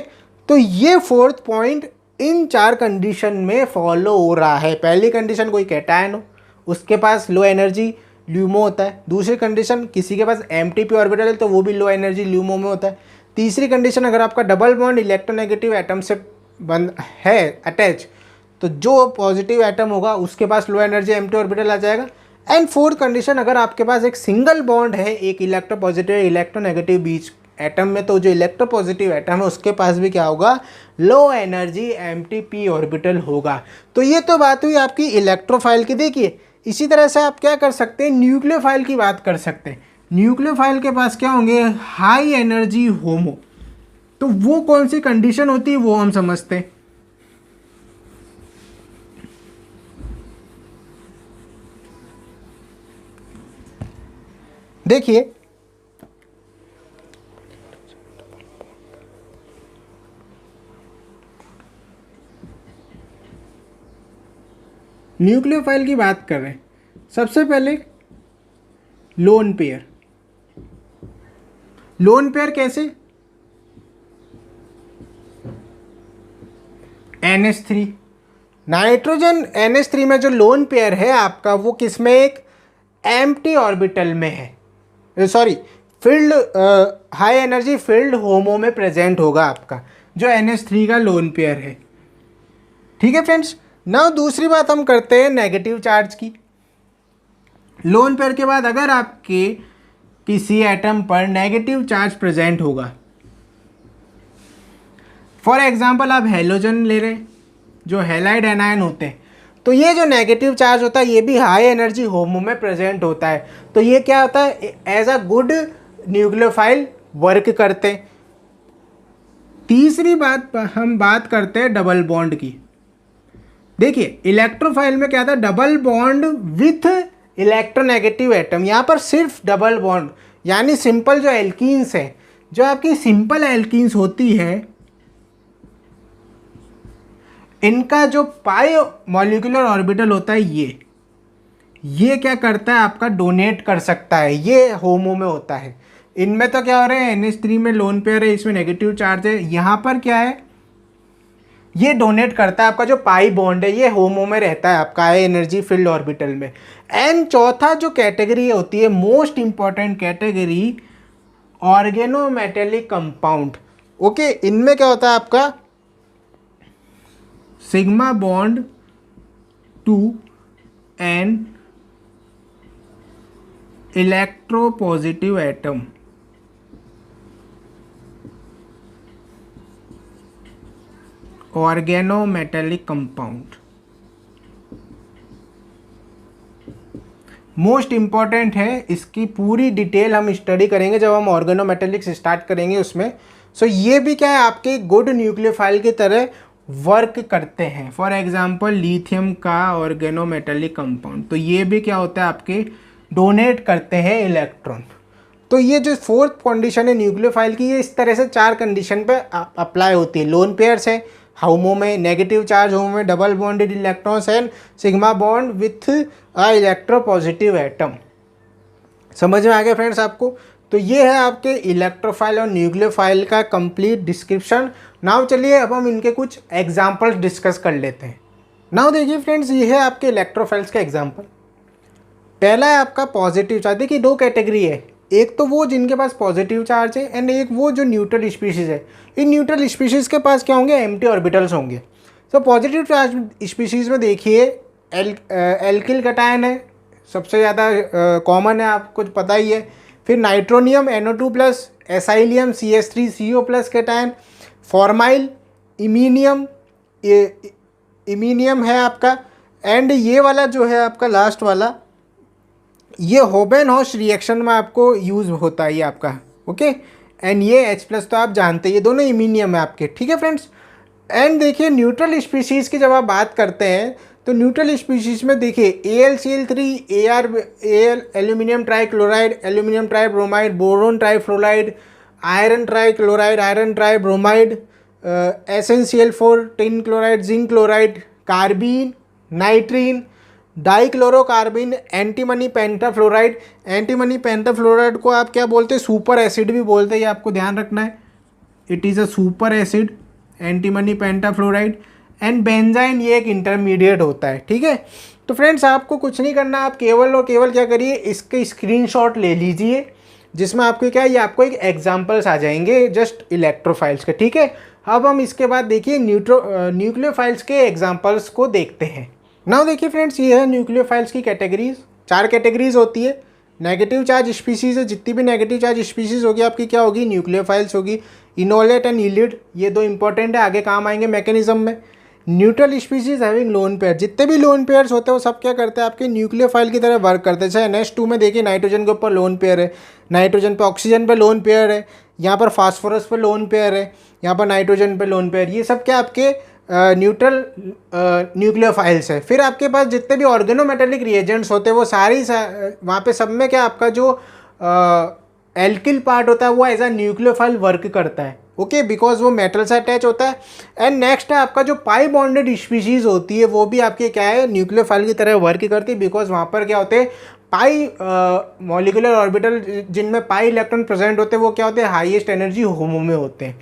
तो ये फोर्थ पॉइंट इन 4 कंडीशन में फॉलो हो रहा है। पहली कंडीशन कोई कैटायन हो, उसके पास लो एनर्जी ल्यूमो होता है। दूसरी कंडीशन किसी के पास MT p ऑर्बिटल है तो वो भी लो एनर्जी ल्यूमो में होता है। तीसरी कंडीशन अगर आपका डबल बॉन्ड इलेक्ट्रोनेगेटिव एटम से बंद है अटैच, तो जो पॉजिटिव एटम होगा उसके पास लो एनर्जी MT ऑर्बिटल आ जाएगा। एंड फोर्थ कंडीशन अगर आपके पास एक सिंगल बॉन्ड है, एक इलेक्ट्रो पॉजिटिव इलेक्ट्रोनेगेटिव बीच एटम में, तो जो इलेक्ट्रो पॉजिटिव एटम है उसके पास भी क्या होगा, low energy MT p orbital होगा। तो ये तो बात हुई आपकी इलेक्ट्रोफाइल की। देखिए इसी तरह से आप क्या कर सकते हैं, न्यूक्लियोफाइल की बात कर सकते हैं। न्यूक्लियोफाइल के पास क्या होंगे, हाई एनर्जी होमो। तो वो कौन सी कंडीशन होती है वो हम समझते हैं। देखिए न्यूक्लियोफाइल की बात कर रहे हैं, सबसे पहले लोन पेयर। लोन पेयर कैसे, NH3 नाइट्रोजन NH3 में जो लोन पेयर है आपका वो किसमें, एक एम्प्टी ऑर्बिटल में है, sorry filled high energy filled HOMO में प्रेजेंट होगा आपका जो NH3 का लोन पेयर है। ठीक है फ्रेंड्स। नाउ दूसरी बात हम करते हैं नेगेटिव चार्ज की। लोन पेयर के बाद अगर आपके किसी एटम पर नेगेटिव चार्ज प्रेजेंट होगा, फॉर एग्जाम्पल आप हेलोजन ले रहे हैं जो हैलाइड एनायन होते हैं, तो ये जो नेगेटिव चार्ज होता है ये भी हाई एनर्जी होमो में प्रेजेंट होता है। तो ये क्या होता है, as a good nucleophile work करते हैं। तीसरी बात हम बात करते हैं डबल बॉन्ड की। देखिए इलेक्ट्रोफाइल में क्या था, double bond with electronegative atom. यहाँ पर सिर्फ डबल बॉन्ड, यानी सिंपल जो एल्कीन्स है, जो आपकी सिंपल एल्कीन्स होती है, इनका जो पाई मॉलिक्यूलर ऑर्बिटल होता है ये क्या करता है, आपका डोनेट कर सकता है, ये होमो में होता है। इनमें तो क्या हो रहा है, NH3 में लोन पेयर है, इसमें नेगेटिव चार्ज है, यहाँ पर क्या है, ये डोनेट करता है। आपका जो पाई बॉन्ड है ये होमो में रहता है आपका हाई एनर्जी फील्ड ऑर्बिटल में। एंड चौथा जो कैटेगरी होती है, most important category, organometallic compound. Okay, इनमें क्या होता है आपका sigma bond to an electropositive atom. Organometallic compound most important है, इसकी पूरी डिटेल हम स्टडी करेंगे जब हम ऑर्गेनोमेटेलिक्स स्टार्ट करेंगे उसमें। सो ये भी क्या है, आपके गुड न्यूक्लियोफाइल की तरह वर्क करते हैं। फॉर एग्जांपल लिथियम का ऑर्गेनोमेटेलिक कंपाउंड, तो ये भी क्या होता है, आपके डोनेट करते हैं इलेक्ट्रॉन। तो ये जो फोर्थ कंडीशन है न्यूक्लियोफाइल की, ये इस तरह से 4 कंडीशन पे अप्लाई होती है। लोन पेयर्स है होमो में, नेगेटिव चार्ज होमो में, double bonded electrons and sigma bond with a electropositive atom. समझ में आ गया फ्रेंड्स आपको? तो ये है आपके इलेक्ट्रोफाइल और न्यूक्लियोफाइल का कंप्लीट डिस्क्रिप्शन। नाउ चलिए अब हम इनके कुछ एग्जाम्पल्स डिस्कस कर लेते हैं। नाउ देखिए फ्रेंड्स, ये है आपके इलेक्ट्रोफाइल्स का एग्जाम्पल। पहला है आपका पॉजिटिव चार्ज। देखिए 2 कैटेगरी है, एक तो वो जिनके पास पॉजिटिव चार्ज है एंड एक वो जो न्यूट्रल स्पीशीज़ है। इन न्यूट्रल स्पीशीज़ के पास क्या होंगे, एम्प्टी ऑर्बिटल्स होंगे। तो पॉजिटिव चार्ज स्पीशीज़ में देखिए एल्किल कटायन है, सबसे ज़्यादा कॉमन है, आपको पता ही है। फिर nitronium NO2+, acylium CH3CO+ cation, formyl, iminium है आपका। एंड ये वाला जो है आपका लास्ट वाला, ये होबेन-हॉश रिएक्शन में आपको यूज़ होता है ये आपका। ओके, एंड ये H+ तो आप जानते हैं, ये दोनों इमीनियम है आपके। ठीक है फ्रेंड्स। एंड देखिए न्यूट्रल स्पीशीज़ की जब आप बात करते हैं तो न्यूट्रल स्पीशीज़ में देखिए AlCl3, Al aluminium trichloride, aluminium tribromide, boron trifluoride, iron trichloride, iron tribromide, SnCl4, tin chloride, zinc chloride, carbene, nitrene, dichlorocarbene, antimony pentafluoride. Antimony pentafluoride को आप क्या बोलते हैं, सुपर एसिड भी बोलते हैं, ये आपको ध्यान रखना है। It is a super acid, antimony pentafluoride. And benzyne, ये एक इंटरमीडिएट होता है। ठीक है, तो फ्रेंड्स आपको कुछ नहीं करना, आप केवल और केवल क्या करिए, इसके स्क्रीनशॉट ले लीजिए, जिसमें आपको क्या है, ये आपको एक एग्जाम्पल्स आ जाएंगे जस्ट इलेक्ट्रोफाइल्स के। ठीक है, अब हम इसके बाद देखिए न्यूक्लियोफाइल्स के एग्जाम्पल्स को देखते हैं। नाउ देखिए फ्रेंड्स, ये है न्यूक्लियोफाइल्स की कैटेगरीज। 4 कैटेगरीज होती है। नेगेटिव चार्ज स्पीशीज़ है, जितनी भी नेगेटिव चार्ज स्पीशीज़ होगी आपकी क्या होगी, न्यूक्लियोफाइल्स होगी। इनोलेट एंड इलिड, ये 2 इंपॉर्टेंट है, आगे काम आएंगे मैकेनिज्म में। Neutral species having lone pair, जितने भी लोन पेयर्स होते हैं वो सब क्या करते हैं, आपके न्यूक्लियोफाइल की तरह वर्क करते हैं। चाहे NH2 में देखिए नाइट्रोजन के ऊपर लोन पेयर है, नाइट्रोजन पे ऑक्सीजन पे लोन पेयर है, यहाँ पर फास्फोरस पे लोन पेयर है, यहाँ पर नाइट्रोजन पे लोन पेयर, ये सब क्या आपके न्यूट्रल न्यूक्लियोफाइल्स है। फिर आपके पास जितने भी ऑर्गेनोमेटेलिक रिएजेंट्स होते हैं वो वहाँ पे सब में क्या आपका जो एल्किल पार्ट होता है वो एज अ न्यूक्लियोफाइल वर्क करता है। ओके, बिकॉज वो मेटल से अटैच होता है। एंड नेक्स्ट है आपका जो पाई बॉन्डेड स्पीशीज़ होती है वो भी आपके क्या है, न्यूक्लियोफाइल की तरह वर्क करती है, बिकॉज वहाँ पर क्या होते हैं, पाई मॉलिक्यूलर ऑर्बिटल जिनमें पाई इलेक्ट्रॉन प्रेजेंट होते हैं वो क्या होते हैं, हाईएस्ट एनर्जी होमो में होते हैं।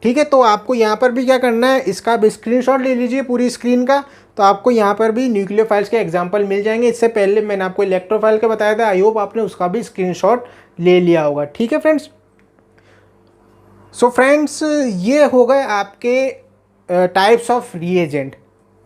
ठीक है, तो आपको यहाँ पर भी क्या करना है, इसका भी स्क्रीनशॉट ले लीजिए पूरी स्क्रीन का, तो आपको यहाँ पर भी न्यूक्लियोफाइल्स के एग्जांपल मिल जाएंगे। इससे पहले मैंने आपको इलेक्ट्रोफाइल का बताया था, आई होप आपने उसका भी स्क्रीनशॉट ले लिया होगा। ठीक है फ्रेंड्स। सो फ्रेंड्स, ये हो गए आपके types of reagent,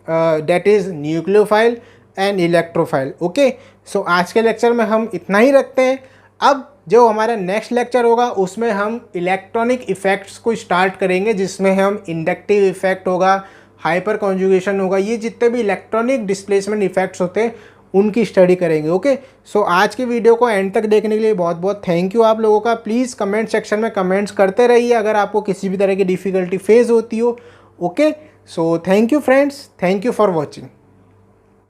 that is nucleophile and electrophile. Okay, so आज के लेक्चर में हम इतना ही रखते हैं। अब जो हमारा नेक्स्ट लेक्चर होगा उसमें हम इलेक्ट्रॉनिक इफ़ेक्ट्स को स्टार्ट करेंगे, जिसमें हम इंडक्टिव इफ़ेक्ट होगा, हाइपर कॉन्जुगेशन होगा, ये जितने भी इलेक्ट्रॉनिक डिस्प्लेसमेंट इफेक्ट्स होते हैं उनकी स्टडी करेंगे। ओके, सो आज की वीडियो को एंड तक देखने के लिए बहुत बहुत थैंक यू आप लोगों का। प्लीज़ कमेंट सेक्शन में कमेंट्स करते रहिए अगर आपको किसी भी तरह की डिफ़िकल्टी फेस होती हो। Okay, so thank you friends, thank you for watching.